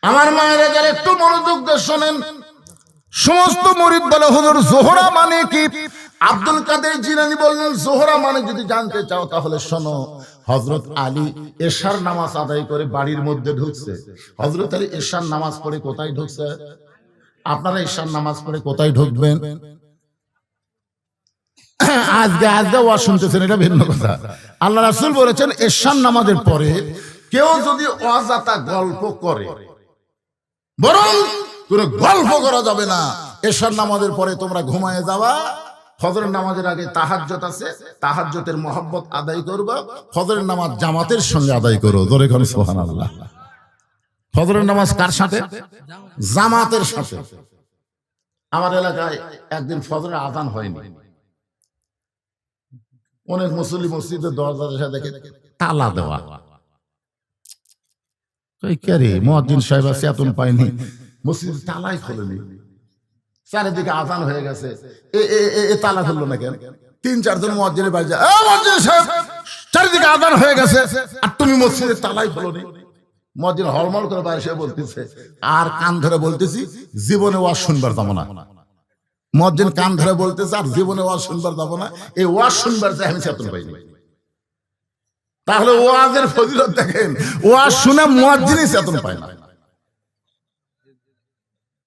আমার মায়েরা যারা একটু মনোযোগ দিয়ে শোনেন, সমস্ত মুরিদ বলে, হুজুর জোহরা মানে কি? আব্দুল কাদের জিলানী বললেন, জোহরা মানে যদি জানতে চাও তাহলে শোনো, হযরত আলী এশার নামাজ আদায় করে বাড়ির মধ্যে ঢুকছে। হযরত আলী এশার নামাজ পড়ে কোথায় ঢুকছে? আপনারা এশার নামাজ পড়ে কোথায় ঢুকবেন? আজকে ওয়াজ শুনতেছেন, এটা ভিন্ন কথা। আল্লাহ রাসূল বলেছেন, এশার নামাজের পরে কেউ যদি অযথা গল্প করে, বরং কোনো গল্প করা যাবে না। এশার নামাজের পরে তোমরা ঘুমায় যাবা, ফজরের নামাজের আগে তাহাজ্জুদ আছে, তাহাজ্জুদের মহব্বত আদায় করবা, ফজরের নামাজ জামাতের সঙ্গে আদায় করো। জোরে করে সুবহানাল্লাহ। ফজরের নামাজ কার সাথে? জামাতের সাথে। আমার এলাকায় একদিন ফজরের আযান হয়নি, অনেক মুসল্লি মসজিদের দরজার সাথে দেখে তালা দেওয়া, মুয়াজ্জিন সাহেব চেতন পায়নি, মসজিদ তালাই খোলেনি, চারিদিকে আযান হয়ে গেছে, এ তালা খুললো না কেন? ৩-৪ জন মুয়াজ্জিনের বাড়ি যায়, মুয়াজ্জিন সাহেব চারিদিকে আযান হয়ে গেছে আর তুমি মসজিদের তালাই খোলোনি। মুয়াজ্জিন হলমল করে বাইরে এসে বলতেছে, আর কান ধরে বলতেছি জীবনে ওয়াজ শুনবার যাবো না। মুয়াজ্জিন কান ধরে বলতেছে, আর জীবনে ওয়াজ শুনবার যাবো না, এই ওয়াজ শুনবার চাই আমি চেতন পাইনি। তাহলে ওয়াজের ফজিলত দেখেন, ওয়াজ শুনে মুয়াজ্জিনই চেতন পায় না।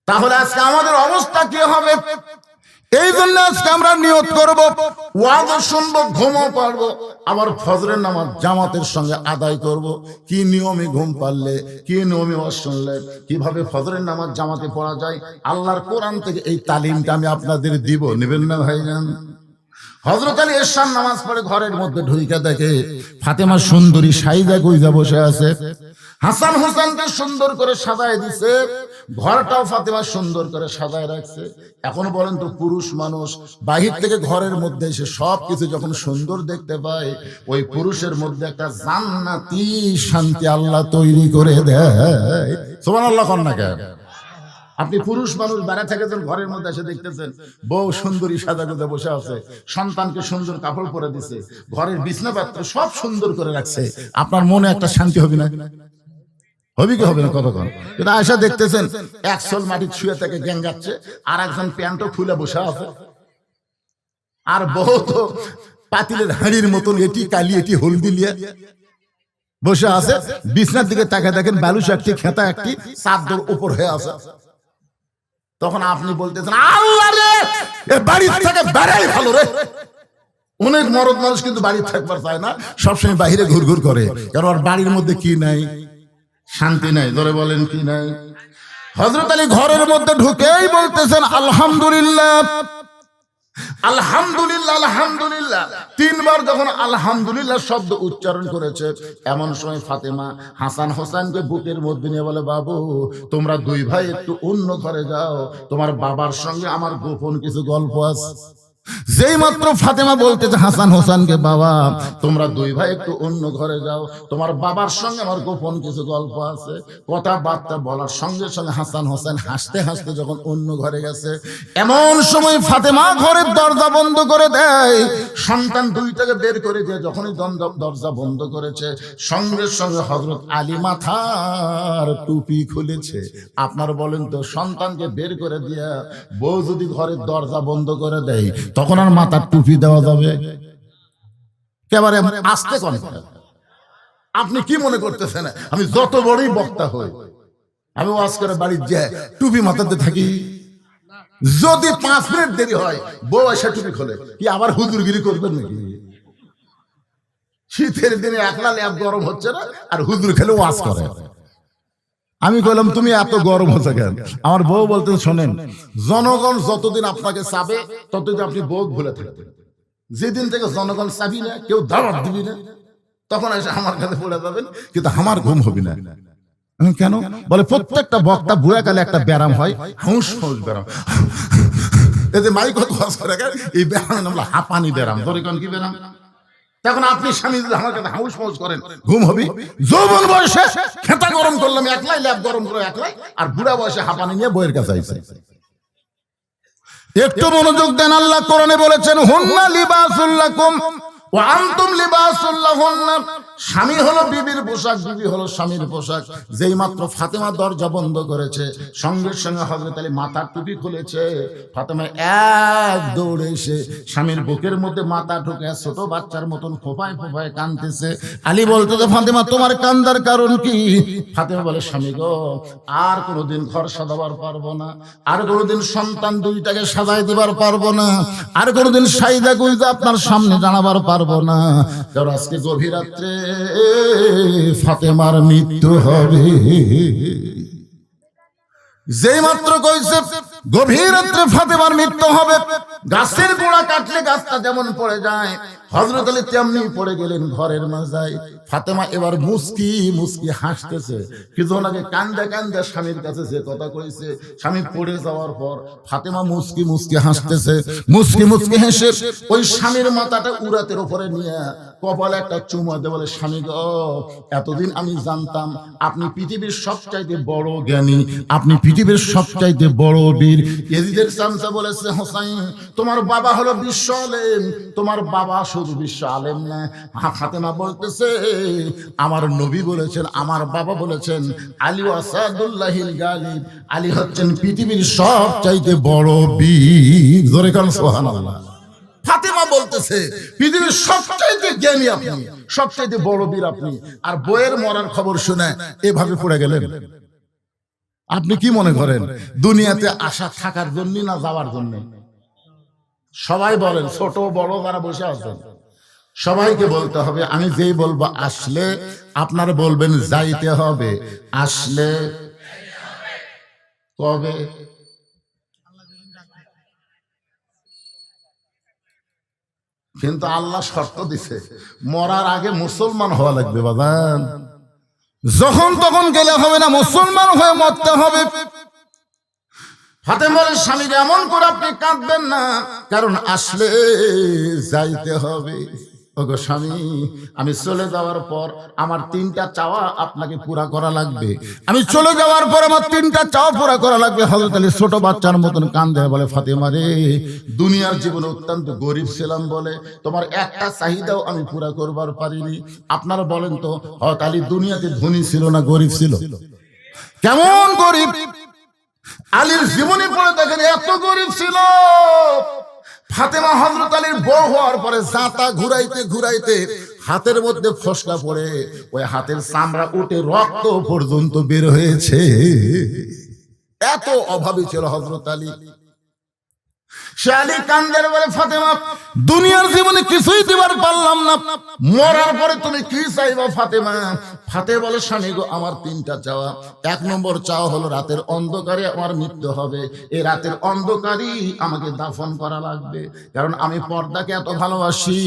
তাহলে আজকে আমাদের অবস্থা কি হবে? এই জন্য আজকে আমরা নিয়ত করব, ওয়াজ শুনবো, ঘুমও পারবো, আবার ফজরের নামাজ জামাতের সঙ্গে আদায় করব। কি নিয়মে ঘুম পারলে, কি নিয়মে ওয়াজ শুনলে, কিভাবে ফজরের নামাজ জামাতে পড়া যায়, আল্লাহর কোরআন থেকে এই তালিমটা আমি আপনাদের দিব। নেবেন না ভাইজান? হযরত আলী এশার নামাজ পড়ে ঘরের মধ্যে ঢুইকা দেখে ফাতেমা সুন্দরী সাইদা গুইজা বসে আছে, হাসান হোসেনকে সুন্দর করে সাজায় দিছে, ঘরটাও ফাতেমা সুন্দর করে সাজায় রাখছে। এখন বলেন তো, পুরুষ মানুষ বাহির থেকে ঘরের মধ্যে এসে সবকিছু যখন সুন্দর দেখতে পায়, ওই পুরুষের মধ্যে একটা জান্নাতি শান্তি আল্লাহ তৈরি করে দেয়। সুবহানাল্লাহ কোন না কেন? আপনি পুরুষ মানুষ বাইরে থেকে যখন ঘরের মধ্যে এসে দেখতেছেন বউ সুন্দরী সাজাগুজা বসে আছে, সন্তানকে সুন্দর কাপড় পরে দিছে, ঘরের বিছনাপত্র সব সুন্দর করে রাখছে, আপনার মনে একটা শান্তি হবে না? হবে কি হবে না? কতক্ষণ কিন্তু আয়সা দেখতেছেন এক সোল মাটি ছুঁয়ে থেকে গ্যাঙ্গাচ্ছে, আর একজন প্যান্টও খুলে বসে আছে, আর বউ তো পাতিলের হাঁড়ির মতন এটি কালি এটি হলদি লিয়ে বসে আছে। বিছনার দিকে তাকায় দেখেন বালুস একটি, খেতা একটি, চাদর উপর হয়ে আছে। তখন আপনি বলতেছেন আল্লাহ রে এ বাড়ির থেকে বেড়াই ভালো রে। অনেক মরদ মানুষ কিন্তু বাড়ি থাকবার চায় না, সবসময় বাইরে ঘুরঘুর করে, কারণ ওর বাড়ির মধ্যে কি নাই? শান্তি নাই। ধরে বলেন কি নাই? হযরত আলী ঘরের মধ্যে ঢুকেই বলতেছেন আলহামদুলিল্লাহ আলহামদুলিল্লাহ আলহামদুলিল্লাহ। তিনবার যখন আলহামদুলিল্লাহ শব্দ উচ্চারণ করেছে, এমন সময় ফাতেমা হাসান হোসেনকে বুকের মধ্যে নিয়ে বলে, বাবু তোমরা দুই ভাই একটু অন্য ঘরে যাও, তোমার বাবার সঙ্গে আমার গোপন কিছু গল্প আছে। যেই মাত্র ফাতেমা বলতেছে হাসান হোসেনকে, বাবা তোমরা দুই ভাই একটু অন্য ঘরে যাও, তোমার বাবার সঙ্গে আমার গোপন কিছু গল্প আছে, কথাবার্তা বলার সঙ্গে সঙ্গে হাসান হোসেন হাসতে হাসতে যখন অন্য ঘরে গেছে, এমন সময় ফাতেমা ঘরের দরজা বন্ধ করে দেয়। সন্তান দুইটাকে বের করে দিয়ে যখনই দরজা বন্ধ করেছে, সঙ্গে সঙ্গে হযরত আলী মাথার টুপি খুলেছে। আপনার বলেন তো, সন্তানকে বের করে দিয়া বউ যদি ঘরের দরজা বন্ধ করে দেয়, তখন আর মাথার টুপি দেওয়া যাবে? একেবারে আস্তে কথা। আপনি কি মনে করতেছেন আমি যত বড়ই বক্তা হই, আমি ওয়াজ করে বাড়ির যে টুপি মাথাতে থাকি, যদি 5 মিনিট দেরি হয় বউ এসে টুপি খোলে, কি আবার হুজুরগিরি করবেন নাকি? শীতের দিনে একলা ল্যাব গরম হচ্ছে না, আর হুজুর খেলে ওয়াজ করে। আমি কইলাম তুমি এত গরম হচ্ছে কেন? আমার বউ বলতে, শোনেন, জনগণ যতদিন আপনাকে চাবে ততদিন আপনি বউ ভুলে থাকবেন। যেদিন থেকে জনগণ চাবি না, কেউ দাওয়াত দিবি না, তখন এসে আমার কাছে পড়ে যাবেন, কিন্তু আমার ঘুম হবে না। কেন? বলে প্রত্যেকটা বক্তা বুড়া কালে একটা ব্যারাম হয়, হাউস হাউস ব্যারাম। এই যে মাইক ওয়াজ করে এই ব্যারাম নাম হাঁপানি ব্যারাম। ধরে কোন কি ব্যারাম? তখন আপনি স্বামী যদি আমার কাছে হাউস মাউস করেন, ঘুম হবে? যৌবন বয়সে খেতা গরম করলাম একলাই, ল্যাব গরম করে একলাই, আর বুড়া বয়সে হাঁপানি নিয়ে বইয়ের কাছে আইছে। একটু মনোযোগ দেন, আল্লাহ কোরআনে বলেছেন হুন্না লিবাসুল লাকুম ওয়া আনতুম লিবাসুল লাহুন্না। স্বামী হলো বিবির পোশাক, বিবি হলো স্বামীর পোশাক। যেই মাত্র ফাতেমা দরজা বন্ধ করেছে, সঙ্গে সঙ্গে হযরত আলী মাথার টুপি খুলেছে। ফাতেমা এক দৌড়ে এসে স্বামীর বুকের মধ্যে মাথা ঢুকে ছোট বাচ্চার মতন ফোঁপায় ফোঁপায় কাঁদতেছে। আলী বলতেছে, ফাতেমা তোমার কান্দার কারণ কি? ফাতেমা বলে, স্বামী গো, আর কোনোদিন ঘর সাজাবার পারবো না, আর কোনোদিন সন্তান দুইটাকে সাজাই দিবার পারবো না, আর কোনোদিন সাইদা গুইদা আপনার সামনে জানাবার পারবো না, কারণ আজকে গভীর রাত্রে ফাতেমার মৃত্যু হবে। যেই মাত্র কইছে গভীর রাত্রে ফাতেমার মৃত্যু হবে, গাছের গোড়া কাটলে গাছটা যেমন পড়ে যায়, হযরত আলী তেমনি পড়ে গেলেন ঘরের মাঝায়। ফাতেমা এবার মুস্কি মুস্কি হাসতেছে। কিছুক্ষণ আগে কান্দে কান্দে স্বামীর কাছে যে কথা কইছে, স্বামী পড়ে যাওয়ার পর ফাতেমা মুস্কি মুস্কি হাসতেছে। মুস্কি মুস্কি হেসে ওই স্বামীর মাথাটা উরাতের উপরে নিয়ে কপালে একটা চুমা দিয়ে বলে, স্বামী গো, এতদিন আমি জানতাম আপনি পৃথিবীর সবচাইতে বড় জ্ঞানী, আপনি পৃথিবীর সবচাইতে বড় বীর। ইয়াজিদের চামচা বলেছে, হোসাইন তোমার বাবা হলো বিশ্ব আলেম, তোমার বাবা শুধু বিশ্ব আলেম না। ফাতেমা বলতেছে, আমার নবী বলেছেন, আমার বাবা বলেছেন, আলী আসাদুল্লাহিল গালিব, আলী হচ্ছেন পৃথিবীর সবচাইতে বড় বীর। জোরে কান সুবহানাল্লাহ। ফাতেমা বলতেছে, পৃথিবীর সবচাইতে জ্ঞানী আপনি, সবচাইতে বড় বীর আপনি, আর বইয়ের মরার খবর শুনে এভাবে পড়ে গেলেন। আপনি কি মনে করেন দুনিয়াতে আসা থাকার জন্য না যাওয়ার জন্য? সবাই বলেন, ছোট বড় যারা বসে আছেন সবাইকে বলতে হবে। আমি যেই বলবো আসলে, আপনারা বলবেন যাইতে হবে। আসলে কবে? কিন্তু আল্লাহ শর্ত দিছে, মরার আগে মুসলমান হওয়া লাগবে বাজান। যখন তখন গেলে হবে না, মুসলমান হয়ে মরতে হবে। ফাতেমার স্বামীর এমন করে আপনি কাঁদবেন না, কারণ আসলে যাইতে হবে। ওগো স্বামী, আমি চলে যাওয়ার পর আমার 3টা চাওয়া আপনাকে পুরা করা লাগবে। আমি চলে যাওয়ার পর আমার 3টা চাওয়া পুরা করা লাগবে। হযরত আলী ছোট বাচ্চার মতন কান্দে, বলে, ফাতেমা রে, দুনিয়ার জীবনে অত্যন্ত গরিব ছিলাম বলে তোমার একটা চাহিদাও আমি পুরা করবার পারিনি। আপনারা বলেন তো, হযরত আলী দুনিয়াতে ধনী ছিল না গরিব ছিল? কেমন গরিব! আলীর জীবনী পড়ে দেখেন এত গরিব ছিল। ফাতেমা হযরত আলীর বউ হওয়ার পরে জাতা ঘুরাইতে ঘুরাইতে হাতের মধ্যে ফসকা পড়ে ওই হাতের চামড়া উঠে রক্ত পর্যন্ত বের হয়েছে। এত অভাবী ছিল হযরত আলী। সে আলী কান্দের বলে, ফাতেমা দুনিয়ার জীবনে কিছুই দিবার পারলাম না, মরার পরে তুমি কি চাইবা ফাতেমা? ফাতেমা বলে, স্বামী গো, আমার তিনটা চাওয়া। এক নম্বর চাওয়া হলো রাতের অন্ধকারে আমার মৃত্যু হবে, এই রাতের অন্ধকারই আমাকে দাফন করা লাগবে, কারণ আমি পর্দাকে এত ভালোবাসি,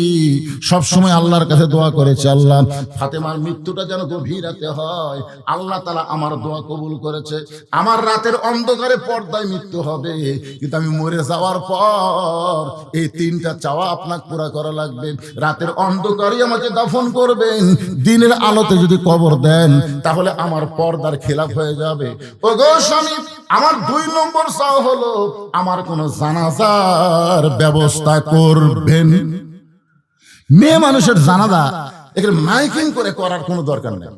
সব সময় আল্লাহর কাছে দোয়া করেছি, আল্লাহ ফাতেমার মৃত্যুটা যেন গভীর রাতে হয়। আল্লাহ তাআলা আমার দোয়া কবুল করেছে, আমার রাতের অন্ধকারে পর্দায় মৃত্যু হবে, কিন্তু আমি মরে যাওয়ার পর এই তিনটা চাওয়া আপনাকে পুরা করা লাগবে। রাতের অন্ধকারই আমাকে দাফন করবেন, দিনের আলোতে যদি কবর দেন তাহলে আমার পর্দার খেলাফ হয়ে যাবে। ওগো স্বামী, আমার 2 নম্বর চাওয়া হলো আমার কোন জানাজার ব্যবস্থা করবেন। মেয়ে মানুষের জানাজা এখানে মাইকিং করে করার কোনো দরকার নেই।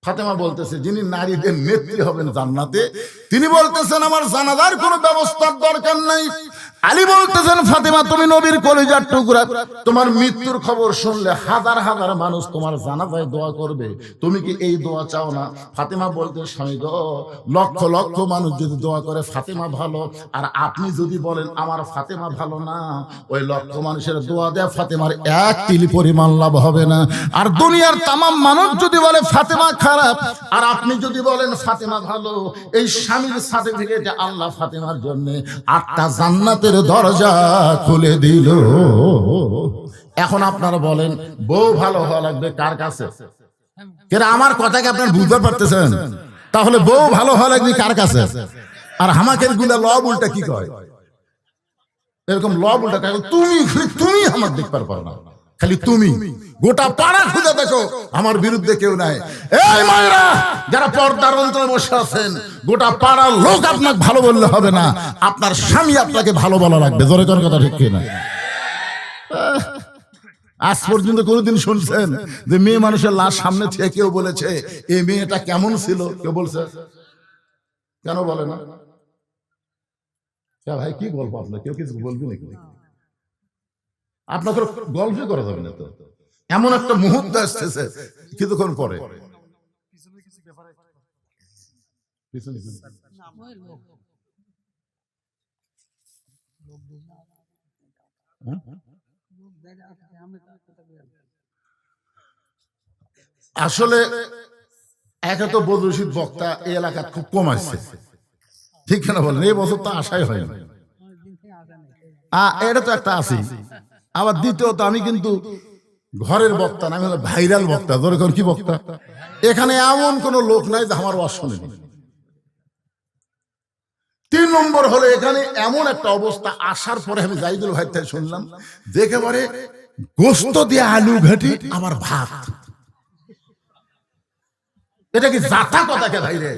ফাতেমা বলতেছে, যিনি নারীদের নেত্রী হবেন জান্নাতে, তিনি বলতেছেন আমার জানাজার কোনো ব্যবস্থার দরকার নাই। আলী বলতেছেন, ফাতেমা তুমি নবীর কলিজার টুকরা, তোমার মৃত্যুর খবর শুনলে হাজার হাজার মানুষ তোমার জানাজায় দোয়া করবে, তুমি কি এই দোয়া চাও না? ফাতেমা বলতে, স্বামী গো, লক্ষ লক্ষ মানুষ যদি দোয়া করে ফাতেমা ভালো, আর আপনি যদি বলেন আমার ফাতেমা ভালো না, ওই লক্ষ মানুষের দোয়া দেয়া ফাতেমার এক তিল পরিমাণ লাভ হবে না। আর দুনিয়ার তামাম মানুষ যদি বলে ফাতেমা খারাপ, আর আপনি যদি বলেন ফাতেমা ভালো, এই স্বামীর সার্টিফিকেটে আল্লাহ ফাতেমার জন্য 8টা জান্নাতের দরজা খুলে দিল। এখন আপনারা বলেন বউ ভালো হওয়া লাগবে কার কাছে? আমার কথাকে আপনারা বুঝতে পারতেছেন? তাহলে বউ ভালো হওয়া লাগবে কার কাছে? আর হামাকের গুলা লব উল্টা কি কয়, এরকম লব উল্টা তুমি তুমি আমার দেখতে পারো না, খালি তুমি, গোটা পাড়া খুঁজে দেখো আমার বিরুদ্ধে কেউ নাই। এই মায়েরা যারা পর্দার অন্তরে বসে আছেন, গোটা পাড়ার লোক আপনাকে ভালো বললে হবে না, আপনার স্বামী আপনাকে ভালো বলা লাগবে। জোরে কোন কথা ঠিক কিনা? আজ পর্যন্ত কোনদিন শুনছেন যে মেয়ে মানুষের লাশ সামনে থেকে কেউ বলেছে এই মেয়েটা কেমন ছিল? কেউ বলছে? কেন বলে না? ভাই কি গল্প আপনার, কেউ কিছু বলবি নাকি? আপনাকে গল্পই করা যাবে না তো, এমন একটা মুহূর্ত আসতেছে কিছুক্ষণ পরে। আসলে একে তো বদরশীদ বক্তা এই এলাকা খুব কম আসছে, ঠিক না বলেন? এই বছর তো আশাই হয় না, এটা তো একটা আছে। আবার দ্বিতীয়ত আমি কিন্তু ঘরের বক্তা না, আমি হলো ভাইরাল বক্তা। ধরে কি বক্তা? এখানে এমন কোন লোক নাই যে আমার ওয়াজ শোনেনি। 3 নম্বর হলো এখানে এমন একটা অবস্থা, আসার পরে আমি জাইদুল ভাই থেকে শুনলাম যে একেবারে গোস্ত দিয়ে আলু ঘাটি আমার ভাত। এটা কি জাতা কথা কে ভাই রে?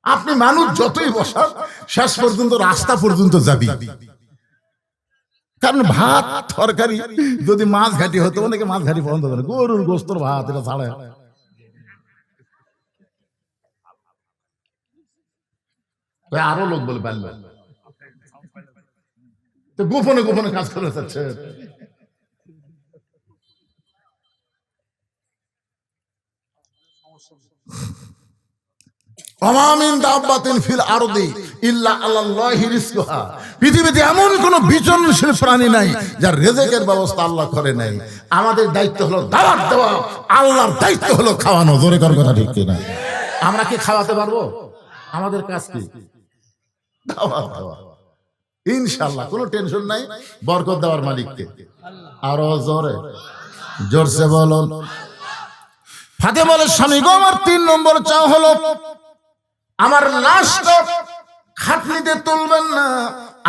আপনি মানুষ যতই বসান শেষ পর্যন্ত রাস্তা পর্যন্ত যাবি, কারণ ভাত তরকারি যদি মাছ ঘাটি হতো, অনেকে মাছ ঘাটি পছন্দ করে, গরুর গোস্তর ভাত এটা ছাড়া। আরো লোক বলে পারল তো গোপনে গোপনে কাজ করে যাচ্ছে। পৃথিবীতে এমন কোন বিচরণশীল প্রাণী নাই যার রিজিকের ব্যবস্থা আল্লাহ করে নাই। আমাদের দায়িত্ব হলো দাওয়াত দেওয়া, আল্লাহর দায়িত্ব হলো খাওয়ানো। জোরে কর কথা ঠিক কিনা? আমরা কি খাওয়াতে পারবো? আমাদের কাজ কি? দাওয়াত দেওয়া। ইনশাআল্লাহ কোনো টেনশন নাই, বরকত দেওয়ার মালিককে। আরো জোরে জোরসে বলো। ফাতেমা বলে, স্বামী গো, আমার 3 নম্বর চাও হলো আমার লাশটা খাটনিতে তুলবেন না।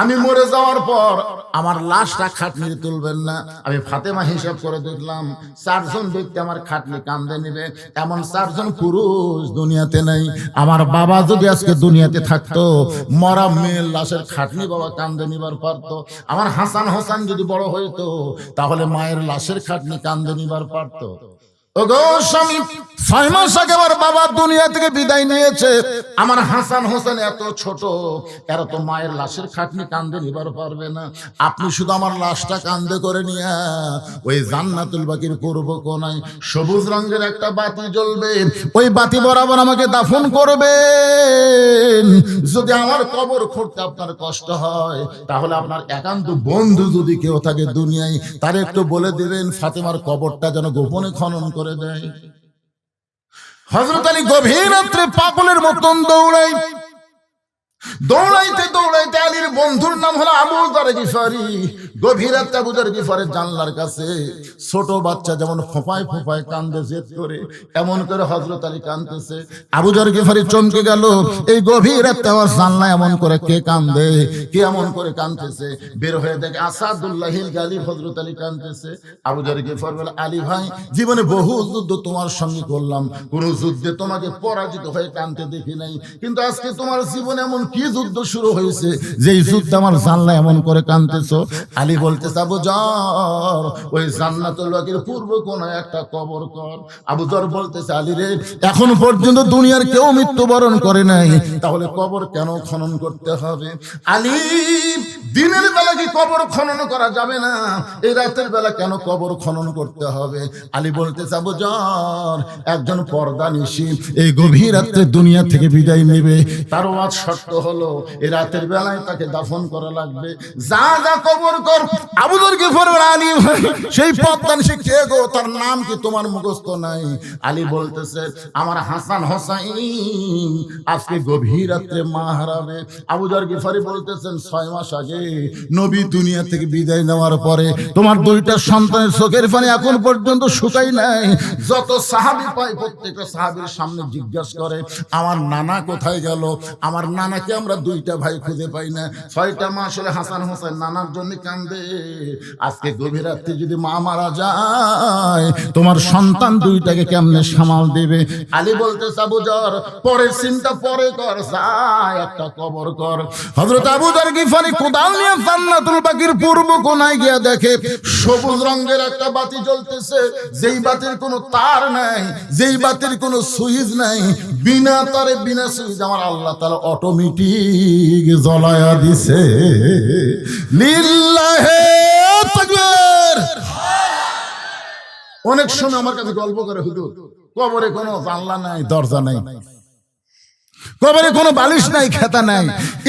আমি মরে যাওয়ার পর আমার লাশটা খাটনিতে তুলবেন না। আমি ফাতেমা হিসাব করে দেখলাম 4 জন ব্যক্তি আমার খাটনি কাঁধে নেবে, এমন 4 জন পুরুষ দুনিয়াতে নাই। আমার বাবা যদি আজকে দুনিয়াতে থাকতো, মরা মেয়ের লাশের খাটনি বাবা কাঁধে নিবার পারতো। আমার হাসান হোসেন যদি বড় হইতো, তাহলে মায়ের লাশের খাটনি কাঁধে নিবার পারতো। ওগো স্বামী, 6 মাস আগে আমার বাবা দুনিয়া থেকে বিদায় নিয়েছে। আমার হাসান হোসেন এত ছোট, এরা তো মায়ের লাশের খাটনি কান্দে নিবার পারবে না। আপনি শুধু আমার লাশটা কান্দে করে নিয়ে ওই জান্নাতুল বাকির পূর্ব কোণায় সবুজ রঙের একটা বাতি জ্বলবে, ওই বাতি বরাবর আমাকে দাফন করবেন। যদি আমার কবর খুঁড়তে আপনার কষ্ট হয়, তাহলে আপনার একান্ত বন্ধু যদি কেউ থাকে দুনিয়ায়, তার একটু বলে দিবেন ফাতেমার কবরটা যেন গোপনে খনন করে দেয়। হযরত আলী গভীর রাত্রে পাগলের মতন দৌড়াইতে দৌড়াইতে আলীর বন্ধুর নাম হলো আবু যর গিফারি। গভীর রাতে আবু যর গিফারের জানলার কাছে ছোট বাচ্চা যেমন ফোঁপায় ফোঁপায় কান্দে জেদ করে, এমন করে হযরত আলী কাঁদতেছে। আবু যর গিফারি চমকে গেল, এই গভীর রাতে আমার জানলা এমন করে কে কান্দে, কে এমন করে কাঁদতেছে। বের হয়ে দেখে আসাদুল্লাহিল গালিব হযরত আলী কাঁদতেছে। আবু যর গিফার বলে, আলী ভাই, জীবনে বহু যুদ্ধ তোমার সঙ্গে করলাম, কোন যুদ্ধে তোমাকে পরাজিত হয়ে কাঁদতে দেখি নাই, কিন্তু আজকে তোমার জীবনে এমন কি যুদ্ধ শুরু হয়েছে যে এই যুদ্ধ আমার জানলা এমন করে কাঁদতেছো? আলী বলতেছে, আবু যর, ওই জান্নাতুল বাকির পূর্ব কোণায় একটা কবর কর। আবু যর বলতেছে, আলী রে, এখন পর্যন্ত দুনিয়ার কেউ মৃত্যুবরণ করে নাই, তাহলে কবর কেন খনন করতে হবে? আলী, দিনের বেলা কি কবর খনন করা যাবে না? এই রাতের বেলা কেন কবর খনন করতে হবে? আলী বলতেছে, আবু যর, একজন পর্দানিশী এই গভীর রাত্রে দুনিয়া থেকে বিদায় নেবে, তার ওয়াজ শর্ত হলো এই রাতের বেলায় তাকে দাফন করা লাগবে। যা যা কবর কর। আবু যর গিফার বলে, আলী ভাই, সেই পর্দানিশী কে গো? তার নাম কি তোমার মুখস্থ নাই? আলী বলতেছে, আমার হাসান হোসাইন আজকে গভীর রাত্রে মা হারাবে। আবু যর গিফারি বলতেছেন, 6 মাস আগে নবী দুনিয়া থেকে বিদায় নেওয়ার পরে তোমার 2টা সন্তানের চোখের পানি এখন পর্যন্ত শুকাই নাই। যত সাহাবী পায় প্রত্যেকটা সাহাবীর সামনে জিজ্ঞাসা করে, আমার নানা কোথায় গেল? আমার নানাকে আমরা 2টা ভাই খুঁজে পাই না। 6টা মাস হলে হাসান হোসেন নানার জন্য কান্দে। আজকে গভীর রাত্রে যদি মা মারা যায়, তোমার সন্তান 2টাকে কেমনে সামাল দেবে? আলী বলতে, আবু যর, পরের চিন্তা পরে কর, যায় একটা কবর কর। হযরত আবু যর গিফারি কোদাল নিয়ে জান্নাতুল বাকির পূর্ব কোণায় গিয়ে দেখে সবুজ রঙের একটা বাতি জ্বলতেছে, যেই বাতির কোনো তার নাই, যেই বাতির কোনো সুইচ নাই, বিনা তারে বিনা সুইচ আমার আল্লাহ তাআলা অটোমেটিক জ্বলায়া দিছে। লিল্লাহে তাকবীর। অনেক সময় আমার কাছে গল্প করে, হুজুর, কবরে কোনো জানলা নাই, দরজা নাই, কবরে কোনো বালিশ নাই, খেতা নাই,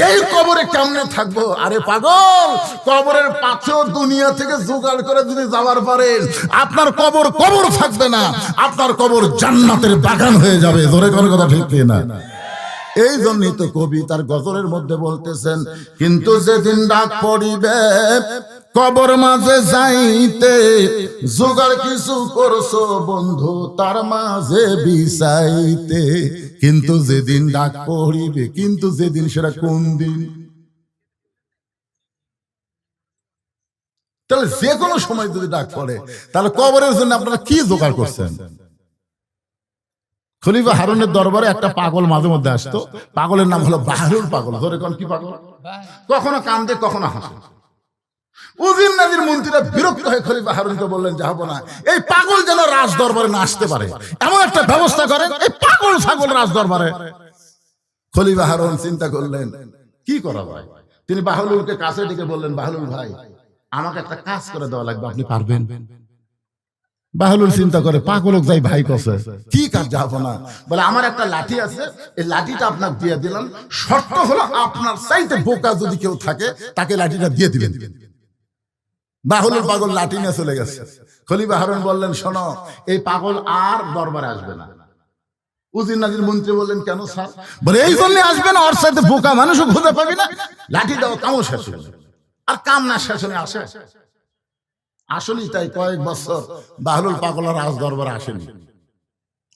এই কবরে কেমনে থাকবো? আরে পাগল, কবরের পাশেও দুনিয়া থেকে জোগাড় করে যদি যাওয়ার পারেন, আপনার কবর কবর থাকবে না, আপনার কবর জান্নাতের বাগান হয়ে যাবে। জোরে কোনো কথা ঠিক না? এই জন্যই তো কবি তার গজলের মধ্যে বলতেছেন, কিন্তু যেদিন ডাক পড়িবে কবর মাঝে যাইতে, জোগাড় কিছু করছো বন্ধু তার মাঝে বিছাইতে। কিন্তু যেদিন ডাক পড়িবে, কিন্তু যেদিন, সেটা কোন দিন? তাহলে যে কোনো সময় যদি ডাক পড়ে, তাহলে কবরের জন্য আপনারা কি জোগাড় করছেন? খলিফা হারুনের দরবারে একটা পাগল মাঝে মধ্যে আসতো। পাগলের নাম হলো বাহরুল পাগল। ধরে কোন কি পাগল? কখনো কান্দে, কখনো হাসে। উজির নাজির মন্ত্রীরা বিরক্ত হয়ে খলিফা হারুনকে বললেন, যাবো না, এই পাগল যেন রাজ দরবারে না আসতে পারে, এমন একটা ব্যবস্থা করেন, এই পাগল ছাগল রাজ দরবারে। খলিফা হারুন চিন্তা করলেন কি করা যায়। তিনি বাহলুলকে কাছে ডেকে বললেন, বাহলুল ভাই, আমাকে একটা কাজ করে দেওয়া লাগবে, আপনি পারবেন? বাহলুল চিন্তা করে, পাগলক যাই ভাই কছে, কি কাজ? যাবো না। বলে, আমার একটা লাঠি আছে, এই লাঠিটা আপনার দিয়ে দিলাম, শর্ত হলো আপনার চাইতে বোকা যদি কেউ থাকে তাকে লাঠিটা দিয়ে দিবেন। বাহলুল পাগল লাঠি নিয়ে চলে গেছে। খলিফা হারুন বললেন, শোনো, এই পাগল আর দরবারে আসবে না। উজির নাজির মন্ত্রী বললেন, কেন স্যার? বলে, এই জন্য আসবে না, ওর সাথে বোকা মানুষও খুঁজে পাবি না, লাঠি দাও, কামও শেষ হলো। আর কাম না শেষ হলে আসে? আসলেই তাই, কয়েক বছর বাহলুল পাগল আর রাজ দরবারে আসেনি।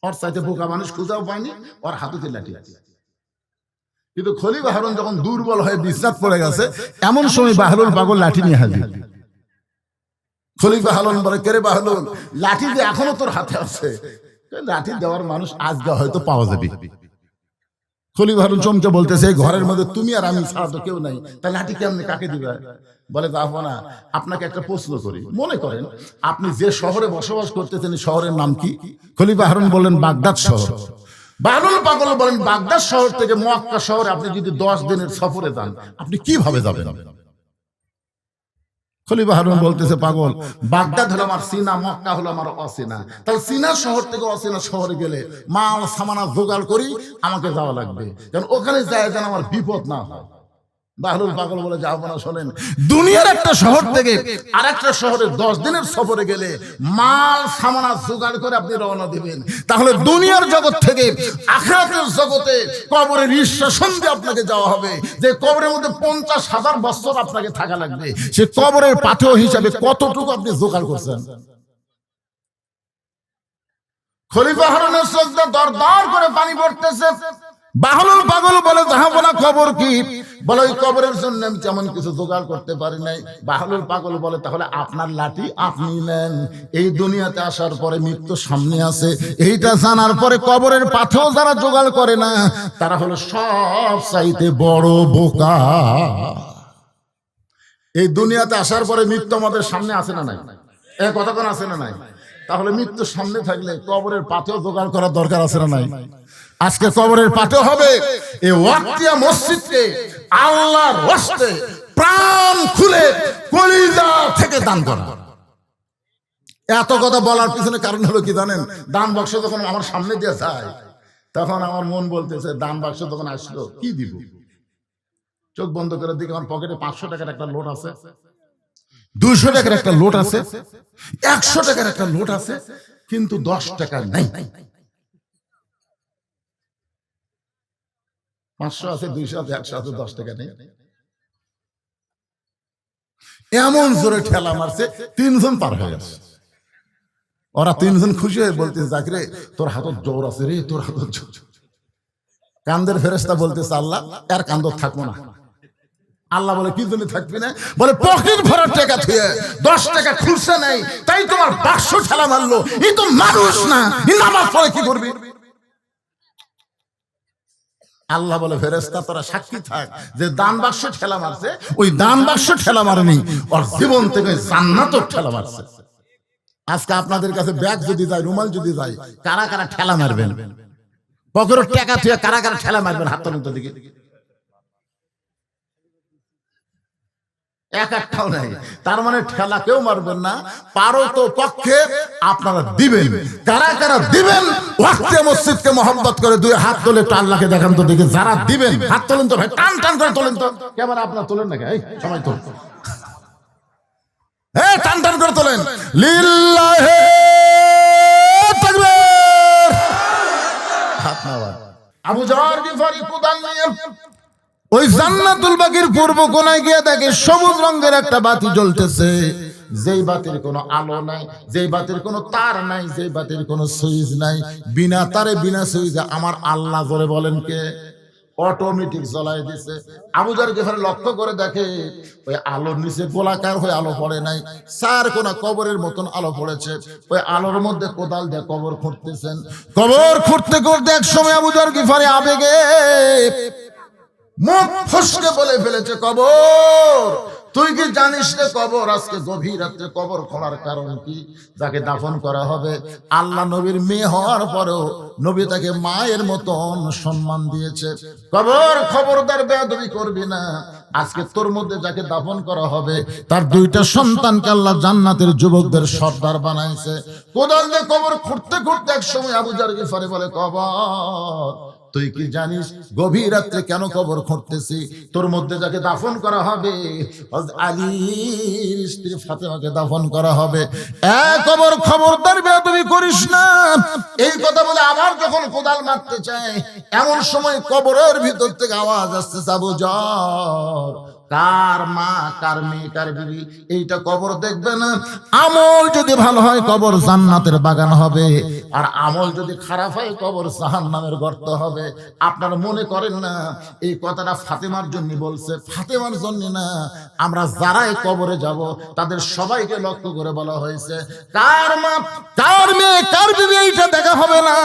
ওর চাইতে বোকা মানুষ খুঁজাও পায়নি, ওর হাতে লাঠি আছে। কিন্তু খলিফা হারুন যখন দুর্বল হয়ে বিশ্রাম পড়ে গেছে, এমন সময় বাহলুল পাগল লাঠি নিয়ে হাজির। খলিফা হারুন বলে, কে রে বাহলুল, লাঠি যে এখনো তোর হাতে আছে? লাঠি দেওয়ার মানুষ আজকে হয়তো পাওয়া যাবে। খলিফা হারুন চমকে বলতেছে এই ঘরের মধ্যে তুমি আর আমি ছাড়া তো কেউ নাই, তাই লাঠি কেমনে কাকে দিবে? বলে যাবো না। আপনাকে একটা প্রশ্ন করি, মনে করেন আপনি যে শহরে বসবাস করতেছেন শহরের নাম কি? খলিফা হারুন বললেন বাগদাদ শহর। বাহলুল পাগল বলেন বাগদাদ শহর থেকে মক্কা শহরে আপনি যদি 10 দিনের সফরে যান আপনি কিভাবে যাবেন? খলিফা হারুন বলতেছে পাগল, বাগদাদ হলো আমার সিনা, মক্কা হলো আমার অসিনা, তাহলে সিনা শহর থেকে অসিনা শহরে গেলে মাল সামানা জোগাড় করি আমাকে যাওয়া লাগবে, কারণ ওখানে যায় যেন আমার বিপদ না হয়। বাহলুল পাগল বলে যাবো না। শোনেন, দুনিয়ার একটা শহর থেকে আর একটা শহরে 10 দিনের সফরে গেলে মাল সামানা জোগাড় করে আপনি রওনা দিবেন, তাহলে দুনিয়ার জগৎ থেকে আখিরাতের জগতে কবরের ঈর্ষাসন দিয়ে আপনাকে যাওয়া হবে, যে কবরের মধ্যে 50,000 বছর আপনাকে থাকা লাগবে, সে কবরের পাথেয় হিসাবে কতটুকু আপনি জোগাড় করছেন? খলিফা হারুনের চোখ দিয়ে দরদর করে পানি পড়তেছে। বাহলুল পাগল বলে যাবো না। খবর কি? বলে ওই কবরের জন্য আমি তেমন কিছু জোগাড় করতে পারি নাই। বাহলুল পাগল বলে তাহলে আপনার লাঠি আপনি নেন, এই দুনিয়াতে আসার পরে মৃত্যু সামনে আছে এইটা জানার পরে কবরের পাথেও যারা জোগাড় করে না তারা হলো সব চাইতে বড় বোকা। এই দুনিয়াতে আসার পরে মৃত্যু আমাদের সামনে আছে না নাই? এই কথা কোন আছে না নাই? তাহলে মৃত্যু সামনে থাকলে কবরের পাথেও জোগাড় করার দরকার আছে না নাই? আজকে কবরের পাথে হবে এই ওয়াক্তিয়া মসজিদকে আল্লাহর রাস্তে প্রাণ খুলে কলিজা থেকে দান করা। এত কথা বলার পিছনে কারণ হলো কি জানেন? দান বাক্স যখন আমার সামনে দিয়ে যায় তখন আমার মন বলতেছে দান বাক্স যখন আসলো কি দিব? চোখ বন্ধ করে দিকে আমার পকেটে 500 টাকার একটা লোট আছে, 200 টাকার একটা লোট আছে, 100 টাকার একটা লোট আছে, কিন্তু 10 টাকা নাই। 500 আছে, 200 আছে, 100 আছে, 10 টাকা নেই। এমন জোরে ঠেলা মারছে 3 জন পার হয়ে গেছে। ওরা 3 জন খুশি হয়ে বলতেছে জাকিরে তোর হাতত জোর আছে রে, তোর হাতত জোর। কান্দের ফেরেশতা বলতেছে আল্লাহ এর কান্দ থাকবো না। আল্লাহ বলে কি জন্য থাকবি না? বলে পকেট ভরা টাকা থুয়ে 10 টাকা খুলছে নাই তাই তোমার বাক্স ঠেলা মারলো। এই তো মানুষ না, নামাজ পড়ে কি করবি? আল্লাহ বলে ফেরেশতা তোরা সাক্ষী থাক যে দান বাক্স ঠেলা মারছে ওই দান বাক্স ঠেলা মারেনি, ওর জীবন থেকে জান্নাতও ঠেলা মারছে। আজকে আপনাদের কাছে ব্যাগ যদি যায়, রুমাল যদি যায়, কারা কারা ঠেলা মারবেন? পকেটের টাকা থুয়ে কারা কারা ঠেলা মারবেন? হাত তোলেন তো দিকে। একটাও নাই। তার মানে ঠেলা কেউ মারবেন না, পারো তো পক্ষে আপনারা দিবেন। কারা কারা দিবেন? ওয়াক্তিয়া মসজিদকে মহব্বত করে 2 হাত তোলে তো আল্লাহকে দেখান তো দেখি। যারা দিবেন হাত তোলেন তো ভাই, টান টান করে তোলেন তো। ক্যামেরা আপনারা তোলেন নাকি? এই সবাই তোলেন, এই টান টান করে তোলেন। লিল্লাহি তাকবীর। হাত নাওয়া। আবু যর গিফারি কুদাল নিয়ে ওই জান্নাতুল বাকির পূর্ব কোণায় গিয়ে দেখে সবুজ রঙের একটা বাতি জ্বলতেছে, যেই বাতির কোনো আলো নাই, যেই বাতির কোনো তার নাই, যেই বাতির কোনো সুইচ নাই, বিনা তারে বিনা সুইচে আমার আল্লাহ করে বলেন কে অটোমেটিক জ্বলাই দিছে। আবু যর গিফারি লক্ষ্য করে দেখে ওই আলোর নিচে গোলাকার হয়ে আলো পড়ে নাই, 4 কোণা কবরের মতন আলো পড়েছে। ওই আলোর মধ্যে কোদাল দিয়ে কবর খুঁড়তেছেন। কবর খুঁড়তে খুঁড়তে এক সময় আবু যর গিফারি আবেগে মুখ ফসকে বলে ফেলেছে কবর তুই কি জানিস রে কবর আজকে গভীর রাতে কবর খোঁড়ার কারণ কি? যাকে দাফন করা হবে আল্লাহ নবীর মেয়ে হওয়ার পরেও নবী তাকে মায়ের মতন সম্মান দিয়েছে। কবর খবরদার বেয়াদবি করবি না। আজকে তোর মধ্যে যাকে দাফন করা হবে তার 2টা সন্তানকে আল্লাহ জান্নাতের যুবকদের সর্দার বানাইছে। কোদাল দিয়ে কবর খুঁড়তে খুঁড়তে এক সময় আবু যর গিফারি বলে কবর তুই কি জানিস গভীর রাতে কেন কবর খুঁড়তেছি? তোর মধ্যে যাকে দাফন করা হবে হযরত আলীর স্ত্রী ফাতেমাকে দাফন করা হবে। কবর খবরদার বেয়াদবি করিস না। এই কথা বলে আবার যখন কোদাল মারতে চায় এমন সময় কবরের ভিতর থেকে আওয়াজ আসছে আবু যর কার কার মা, কার মেয়ে, কার বিবি, এইটা কবর দেখবে না। আমল যদি ভালো হয় কবর জান্নাতের বাগান হবে, আর আমল যদি খারাপ হয় কবর জাহান্নামের গর্ত হবে। আপনারা মনে করেন না এই কথাটা ফাতেমার জন্য বলছে? ফাতেমার জন্য না, আমরা যারাই কবরে যাব তাদের সবাইকে লক্ষ্য করে বলা হয়েছে, কার মা, কার মেয়ে, কার বিবি এইটা দেখা হবে না,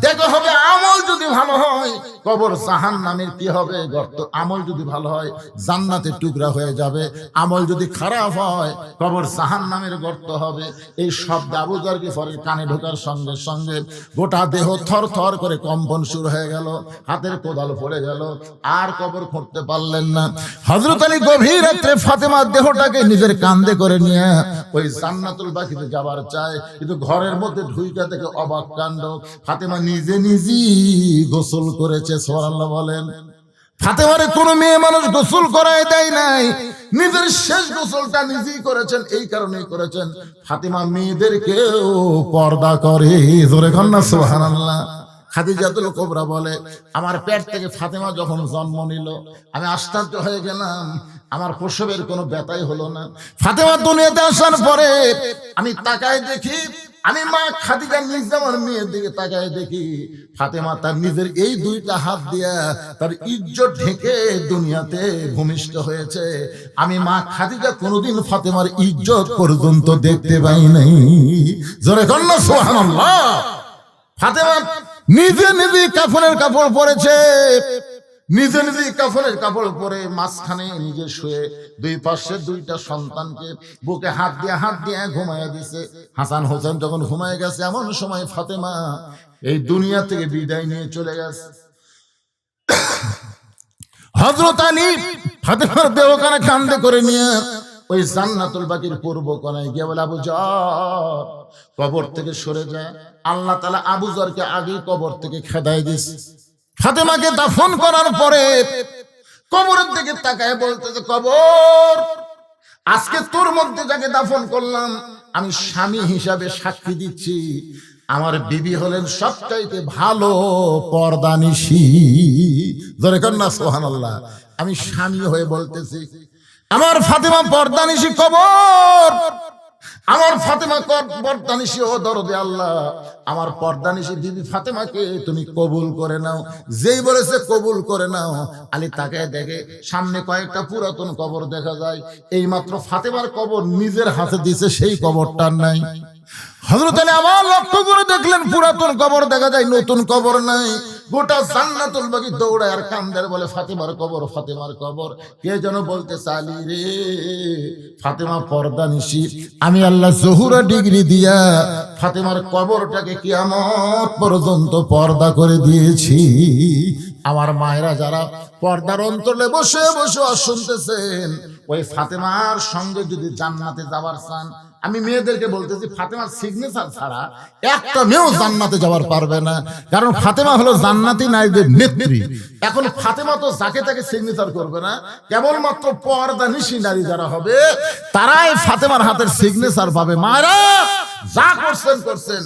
দেখা হবে আমল যদি ভালো হয় কবর জাহান্নামের কি হবে? গর্ত। আমল যদি ভালো হয় জান্নাতের টুকরা হয়ে যাবে, আমল যদি খারাপ হয় কবর জাহান্নামের গর্ত হবে। এই শব্দ আবু যর গিফারির কানে ঢোকার সঙ্গে সঙ্গে গোটা দেহ থর থর করে কম্পন শুরু হয়ে গেল, হাতের কোদাল পড়ে গেল, আর কবর খুঁড়তে পারলেন না। হযরত আলী গভীর রাত্রে ফাতেমার দেহটাকে নিজের কাঁধে করে নিয়ে ওই জান্নাতুল বাকিতে যাবার চায়, কিন্তু ঘরের মধ্যে ঢুইকা থেকে অবাক কাণ্ড, ফাতেমা নিজে নিজেই গোসল করেছে। সুবহানাল্লাহ বলেন। ফাতেমারে কোনো মেয়ে মানুষ গোসল করায় দেয় নাই, নিজের শেষ গোসলটা নিজেই করেছেন। এই কারণেই করেছেন ফাতেমা মেয়েদেরকেও পর্দা করে। জোরে কর না সুবহানাল্লাহ। খাদিজাতুল কুবরা বলে, আমার পেট থেকে ফাতেমা যখন জন্ম নিল আমি আশ্চর্য হয়ে গেলাম, আমার প্রসবের কোনো ব্যথাই হলো না। ফাতেমা দুনিয়াতে আসার পরে আমি তাকায় দেখি, আমি মা খাদিজা নিজে আমার মেয়ের দিকে তাকায় দেখি, ফাতেমা তার নিজের এই দুইটা হাত দিয়া তার ইজ্জত ঢেকে দুনিয়াতে ভূমিষ্ঠ হয়েছে। আমি মা খাদিজা কোনোদিন ফাতেমার ইজ্জত পর্যন্ত দেখতে পাই নাই। জোরে কর না সুবহানাল্লাহ। ফাতেমা নিজে নিজে কাফনের কাপড় পরেছে, নিজে নিজে কাফনের কাপড় পরে মাঝখানে নিজে শুয়ে দুই পাশে দুইটা সন্তানকে বুকে হাত দিয়ে ঘুমাইয়া দিছে। হাসান হোসেন যখন ঘুমায় গেছে এমন সময় ফাতেমা এই দুনিয়া থেকে বিদায় নিয়ে চলে গেছে। হযরত আলী ফাতেমার দেহখানা কাঁধে করে নিয়ে ওই জান্নাতুল বাকির পূর্ব কোণায় গিয়ে বলে, আবু যর কবর থেকে সরে যায়। আল্লাহ তাআলা আবু যরকে আগেই কবর থেকে খেদায় দিয়েছে। ফাতেমাকে দাফন করার পরে কবরের দিকে তাকায় বলতেছে, কবর আজকে তোর মধ্যে যাকে দাফন করলাম আমি স্বামী হিসাবে সাক্ষী দিচ্ছি, আমার বিবি হলেন সবচাইতে ভালো পর্দানিশী। জোরে কর না সুবহানাল্লাহ। আমি স্বামী হয়ে বলতেছি আমার ফাতেমা পর্দানিশী। কবর আমার ফাতেমা পর্দানিশী, ও দরদে আল্লাহ আমার পর্দানিশী বিবি ফাতেমাকে তুমি কবুল করে নাও। যেই বলেছে কবুল করে নাও, আলী তাকায় দেখে সামনে কয়েকটা পুরাতন কবর দেখা যায়। এইমাত্র ফাতেমার কবর নিজের হাতে দিয়েছে, সেই কবরটার নাই। হযরত আলী আবার লক্ষ্য করে দেখলেন পুরাতন কবর দেখা যায়, নতুন কবর নাই। গোটা জান্নাতুল বাকি দৌড়ায় আর কান্দের বলে, ফাতেমার কবর, ফাতেমার কবর। কে যেন বলতে চালি রে, ফাতেমা পর্দানিশী। আমি আল্লাহ জহুরা ডিগ্রি দিয়া ফাতেমার কবরটাকে কিয়ামত পর্যন্ত পর্দা করে দিয়েছি। আমার মায়েরা যারা পর্দার অন্তরে বসে বসে শুনতেছেন, ওই ফাতেমার সঙ্গে যদি জান্নাতে যাবার চান, আমি মেয়েদেরকে বলতেছি ফাতেমার সিগনেচার ছাড়া একটা মেয়েও জান্নাতে যাওয়ার পারবে না, কারণ ফাতেমা হলো জান্নাতি নারীদের নেত্রী। এখন ফাতেমা তো যাকে তাকে সিগনেচার করবে না, কেবলমাত্র পর্দানিশী নারী যারা হবে তারাই ফাতেমার হাতের সিগনেচার পাবে। মায়েরা যা করছেন করছেন,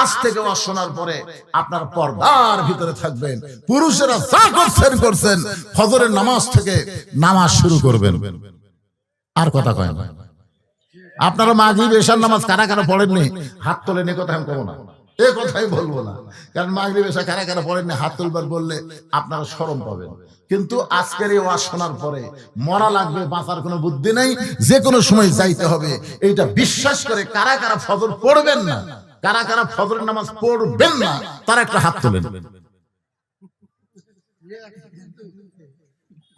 আজ থেকে ওয়াজ শোনার পরে আপনার পর্দার ভিতরে থাকবেন। পুরুষেরা যা করছেন করছেন, ফজরের নামাজ থেকে নামাজ শুরু করবেন। আর কথা কয় না। আপনারা মাগরিব এশার নামাজ কারা কারা পড়েননি হাত তোলেন, এ কথা আমি করবো না, এ কথাই বলবো না। কারণ মাগরিব এশা কারা কারা পড়েননি হাত তুলবার বললে আপনারা শরম পাবেন। কিন্তু আজকের এই ওয়াজ শোনার পরে মরা লাগবে, বাঁচার কোনো বুদ্ধি নাই, যে কোনো সময় যাইতে হবে। এইটা বিশ্বাস করে কারা কারা ফজর পড়বেন না, কারা কারা ফজরের নামাজ পড়বেন না, তারা একটা হাত তোলেন।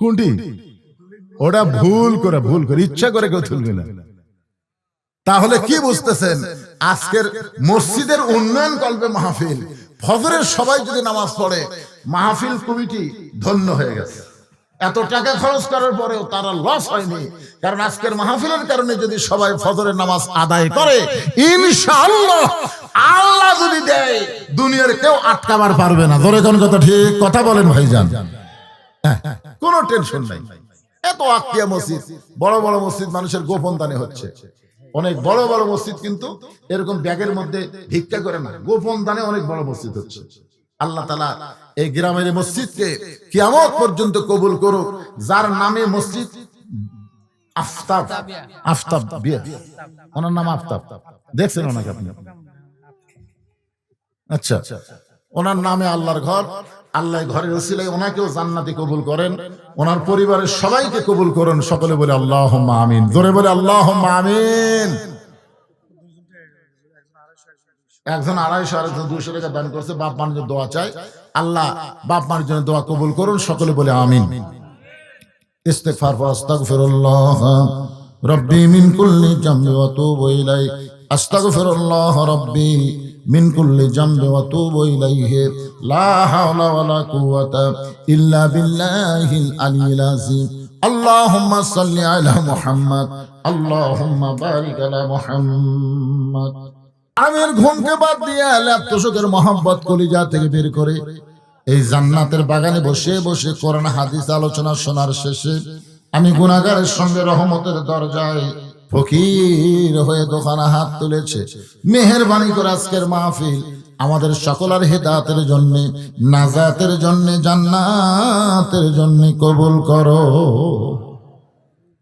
কোনটি? ওটা ভুল করে ইচ্ছা করে কেউ তুলবে না। তাহলে কি বুঝতেছেন? আজকের মসজিদের উন্নয়ন কল্পে মাহফিল, ফজরের সবাই যদি নামাজ পড়ে, মাহফিল কমিটি ধন্য হয়ে গেছে। এত টাকা খরচ করার পরেও তারা লস হয়নি, কারণ আজকের মাহফিলের কারণে যদি সবাই ফজরের নামাজ আদায় করে, ইনশাআল্লাহ আল্লাহ যদি দেয় দুনিয়ার কেউ আটকাবার পারবে না। ধরে কোন কথা ঠিক কথা বলেন ভাইজান, কোনো টেনশন নাই। এত আকিয়া মসজিদ, বড় বড় মসজিদ মানুষের গোপন দানে হচ্ছে। অনেক বড় বড় মসজিদ কিন্তু এরকম ব্যাগের মধ্যে ভিক্ষা করে না, গোপন দানে অনেক বড় মসজিদ হচ্ছে। আল্লাহ তাআলা এই গ্রামের মসজিদকে কিয়ামত পর্যন্ত কবুল করুক। যার নামে মসজিদ আফতাব, আফতাব বিয়ে, ওনার নাম আফতাব, দেখছেন ওনাকে আপনি? আচ্ছা, ওনার নামে আল্লাহর ঘর, আল্লাহ ঘরের ওসিলায় ওনাকেও জান্নাতি কবুল করেন, ওনার পরিবারের সবাইকে কবুল করেন। সকলে বলে আল্লাহুম্মা আমিন, জোরে বলে আল্লাহুম্মা আমিন। একজন 250, আরেকজন 200 টাকা দান করছে, বাপ মার জন্য দোয়া চাই, আল্লাহ বাপ মার জন্য দোয়া কবুল করুন। সকলে বলে আমিন। ইস্তিগফার ওয়া আস্তাগফিরুল্লাহ রাব্বি মিন কুল্লি জামবি ওয়া তুবু ইলাইহি, আস্তাগফিরুল্লাহ রাব্বি মিন কুল্লি জামবি ওয়া তুবু ইলাইহি, লা হাওলা ওয়া লা কুওয়াতা ইল্লা বিল্লাহিল আলিয়্যিল আযীম। আল্লাহুম্মা সাল্লি আলা মুহাম্মদ, আল্লাহুম্মা বারিক আলা মুহাম্মদ। আমির ঘুমকে বাদ দিয়ে ল্যাপটসকের মহব্বত কলিজা থেকে বের করে এই জান্নাতের বাগানে বসে বসে কোরআন হাদিস আলোচনা শোনার শেষে আমি গুনাহগারের সঙ্গে রহমতের দরজায় ফকির হয়ে দোকানে হাত তুলেছে। মেহেরবানি করে আজকের মাহফিল আমাদের সকলের হেদায়েতের জন্য, নাজাতের জন্য, জান্নাতের জন্য কবুল করো।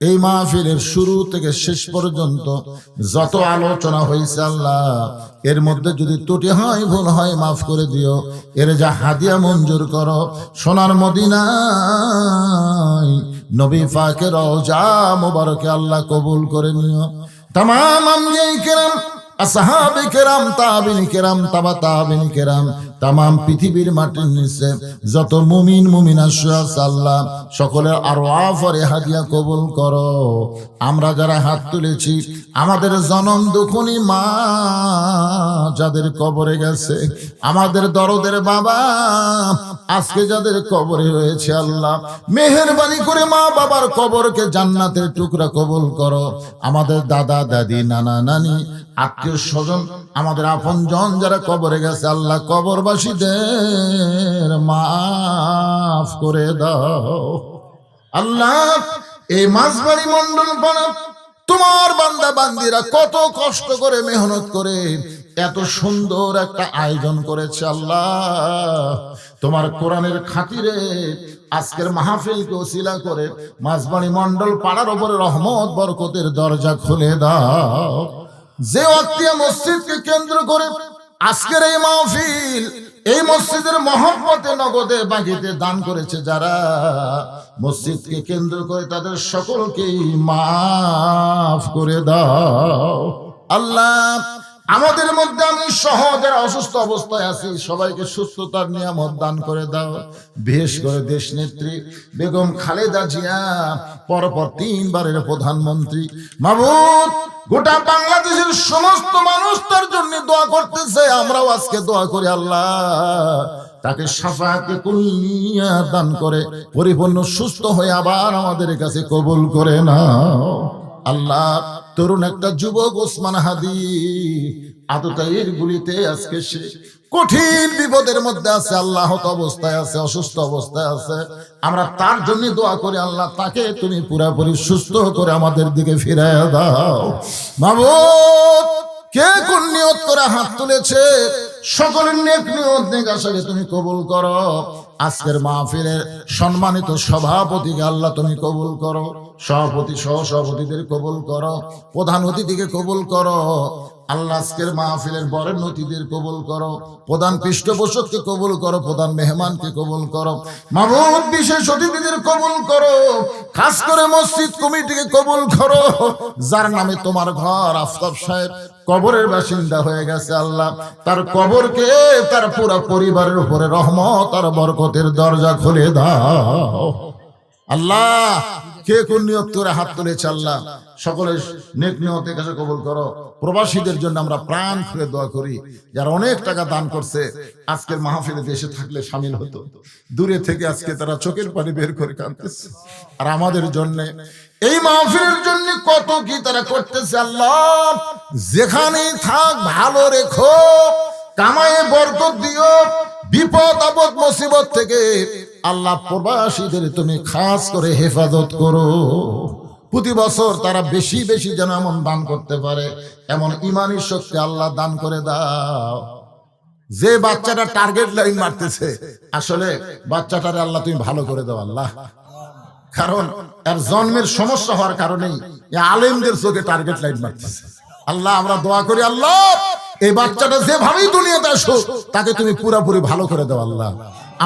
এই মাহফিলের শুরু থেকে শেষ পর্যন্ত যত আলোচনা হয়েছে আল্লাহ, এর মধ্যে যদি ত্রুটি হয়, ভুল হয়, মাফ করে দিও। এর যা হাদিয়া মঞ্জুর করো, সোনার মদিনায় নবী পাকের রওজা মুবারকে আল্লাহ কবুল করে নিও। তামাম আম্বিয়া কিরাম, আসহাবে কেরাম, তাবিঈন কেরাম, তাবা তাবিঈন কেরাম, তামাম পৃথিবীর মাটির নিচে যত মুমিন মুমিনা আছে আল্লাহ সকলের আরওয়াহ আর হাদিয়া কবুল করো। আমরা যারা হাত তুলেছি, আমাদের জনম দুখনি মা যাদের কবরে গেছে, আমাদের দরদের বাবা আজকে যাদের কবরে রয়েছে আল্লাহ মেহেরবানি করে মা বাবার কবরকে জান্নাতের টুকরা কবুল করো। আমাদের দাদা দাদি, নানা নানি, আত্মীয় স্বজন, আমাদের আপনজন যারা কবরে গেছে আল্লাহ কবরবাসীদের মাফ করে দাও আল্লাহ। এই মাঝবাড়ি মন্ডল পাড়া তোমার বান্দা বান্দিরা কত কষ্ট করে মেহনত করে এত সুন্দর একটা আয়োজন করেছে আল্লাহ। তোমার কোরআনের খাতিরে আজকের মাহফিলকে ওসিলা করে মাঝবাড়ি মন্ডল পাড়ার উপরে রহমত বরকতের দরজা খুলে দাও। যে ওয়াক্তিয়া মসজিদকে কেন্দ্র করে আজকের এই মাহফিল, এই মসজিদের মহব্বতে নগদে বাকিতে দান করেছে যারা, মসজিদকে কেন্দ্র করে তাদের সকলকেই মাফ করে দাও আল্লাহ। আমাদের মধ্যে আমি সহ যারা অসুস্থ অবস্থায় আছি সবাইকে সুস্থতার নিয়ামত দান করে দাও। বিশেষ করে দেশ নেত্রী বেগম খালেদা জিয়া, পরপর 3 বারের প্রধানমন্ত্রী, মাবুদ গোটা বাংলাদেশের সমস্ত মানুষ তার জন্য দোয়া করতেছে, আমরাও আজকে দোয়া করি আল্লাহ তাকে শাফাআতে কুল্লিয়া দান করে পরিপূর্ণ সুস্থ হয়ে আবার আমাদের কাছে কবুল করে নাও আল্লাহ। তরুণ একটা যুবক ওসমান হাদি আততায়ীর গুলিতে আজকে সে কঠিন বিপদের মধ্যে আছে আল্লাহ, হত অবস্থায় আছে, অসুস্থ অবস্থায় আছে। আমরা তার জন্য দোয়া করি আল্লাহ তাকে তুমি পুরোপুরি সুস্থ করে আমাদের দিকে ফিরাইয়া দাও মাবুদ। কে কোন নিয়ত করে হাত তুলেছে সকলের নেক নিয়ত নেক আশাকে তুমি কবুল করো। আজকের মাহফিলের সম্মানিত সভাপতিকে আল্লাহ তুমি কবুল করো, সভাপতি সহ সভাপতিদের কবুল করো, প্রধান অতিথিকে কবুল করো আল্লাহ। আজকের মাহফিলের বরেণ্য অতিথিদের কবুল করো, প্রধান পৃষ্ঠপোষককে কবুল করো, প্রধান মেহমানকে কবুল করো মাবুদ। বিশেষ অতিথিদের কবুল করো, খাস করে মসজিদ কমিটিকে কবুল করো যার নামে তোমার ঘর আফতাব সাহেব কবরের বাসিন্দা হয়ে গেছে আল্লাহ। তার কবরকে তার পুরো পরিবারের উপরে রহমত আর বরকতের দরজা খুলে দাও আল্লাহ। কে কোন নিয়ত করে হাত তুলেছে আল্লাহ সকলের নেক নিয়তের কাছে কবুল করো। প্রবাসীদের জন্য আমরা প্রাণ খুলে দোয়া করি, যারা অনেক টাকা দান করছে আজকের মাহফিলে দেশে থাকলে শামিল হতো, দূরে থেকে আজকে তারা চোখের পানি বের করে কাঁদতেছে। আর আমাদের জন্য এই মাহফিলের জন্য কত কি তারা করতেছে আল্লাহ। যেখানেই থাক ভালো রেখো, কামায়ে বরকত দিও, বিপদ আপদ মুসিবত থেকে আল্লাহ প্রবাসীদের তুমি খাস করে হেফাজত করো। প্রতি বছর তারা বেশি বেশি যেন এমন দান করতে পারে, এমন ইমানি শক্তি আল্লাহ দান করে দাও। যে বাচ্চাটা টার্গেট লাইন মারতেছে আসলে বাচ্চাটারে আল্লাহ তুমি ভালো করে দাও আল্লাহ। কারণ এর জন্মের সমস্যা হওয়ার কারণেই আলেমদের চোখে টার্গেট লাইট মারতেছে। আল্লাহ আমরা দোয়া করি, আল্লাহ এই বাচ্চাটা যেভাবেই দুনিয়াতে আসুক তাকে তুমি পুরোপুরি ভালো করে দাও। আল্লাহ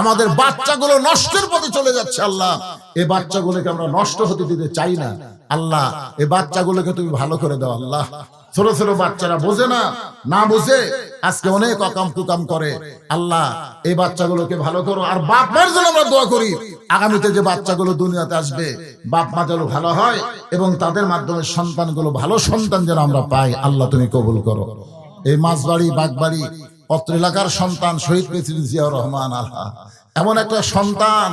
আমাদের বাচ্চাগুলো নষ্টের পথে চলে যাচ্ছে, আল্লাহ এই বাচ্চাগুলোকে আমরা নষ্ট হতে দিতে চাই না। আল্লাহ এই বাচ্চাগুলোকে তুমি ভালো করে দাও। আল্লাহ ছোট ছোট বাচ্চারা বোঝে না, না বুঝে আজকে অনেক অকাম কুকাম করে। আল্লাহ এই বাচ্চাগুলোকে ভালো করো। আর বাপ মার জন্য আমরা দোয়া করি, আগামীতে যে বাচ্চাগুলো দুনিয়াতে আসবে বাপ মা যেন ভালো হয় এবং তাদের মাধ্যমে সন্তানগুলো ভালো সন্তান যেন আমরা পাই। আল্লাহ তুমি কবুল করো। এই মাছবাড়ি বাগবাড়ি অত্র এলাকার সন্তান শহীদ প্রেসিডেন্ট জিয়াউর রহমান আল্লাহ এমন একটা সন্তান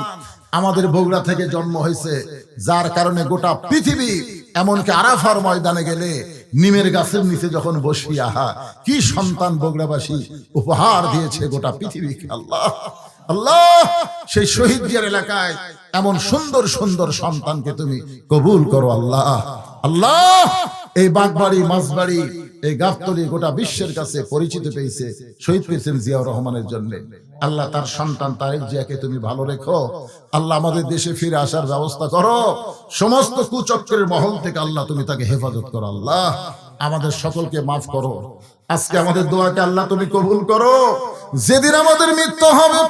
আমাদের বগুড়া থেকে জন্ম হয়েছে, যার কারণে গোটা পৃথিবী এমনকি আরাফার ময়দানে গেলে নিমের গাছের নিচে যখন বসি, আহা কি সন্তান বগুড়াবাসী উপহার দিয়েছে গোটা পৃথিবীকে। আল্লাহ আল্লাহ সেই শহীদ জিয়ার এলাকায় এমন সুন্দর সুন্দর সন্তানকে তুমি কবুল করো। আল্লাহ আল্লাহ এই বাগবাড়ি মাছবাড়ি এই গাবতলী গোটা বিশ্বের কাছে পরিচিত পেয়েছে শহীদ প্রেসিডেন্ট জিয়াউর রহমানের জন্য। আল্লাহ তার সন্তান তারেক জিয়াকে তুমি ভালো রেখো। আল্লাহ আমাদের দেশে ফিরে আসার ব্যবস্থা করো। সমস্ত কুচক্রের মহল থেকে আল্লাহ তুমি তাকে হেফাজত করো। আল্লাহ আমাদের সকলকে মাফ করো। আজকে আমাদের দোয়াকে আল্লাহ তুমি কবুল করো। যেদিন আমাদের মৃত্যু হবে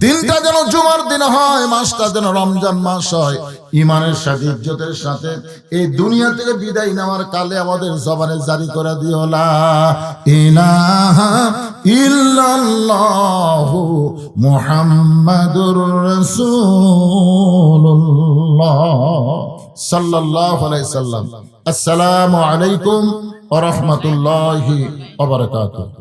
দিনটা যেন জুমার দিন হয়, মাসটা যেন রমজান মাস হয়, ইমানের সাথে ইজ্জতের সাথে এই দুনিয়া থেকে বিদায় নেওয়ার কালে আমাদের জবানে জারি করে দিও লা ইলাহা ইল্লাল্লাহু মুহাম্মাদুর রাসূলুল্লাহ সাল্লাল্লাহু আলাইহি সাল্লাম। আসসালামু আলাইকুম ওয়া রাহমাতুল্লাহি ওয়া বারাকাতুহু।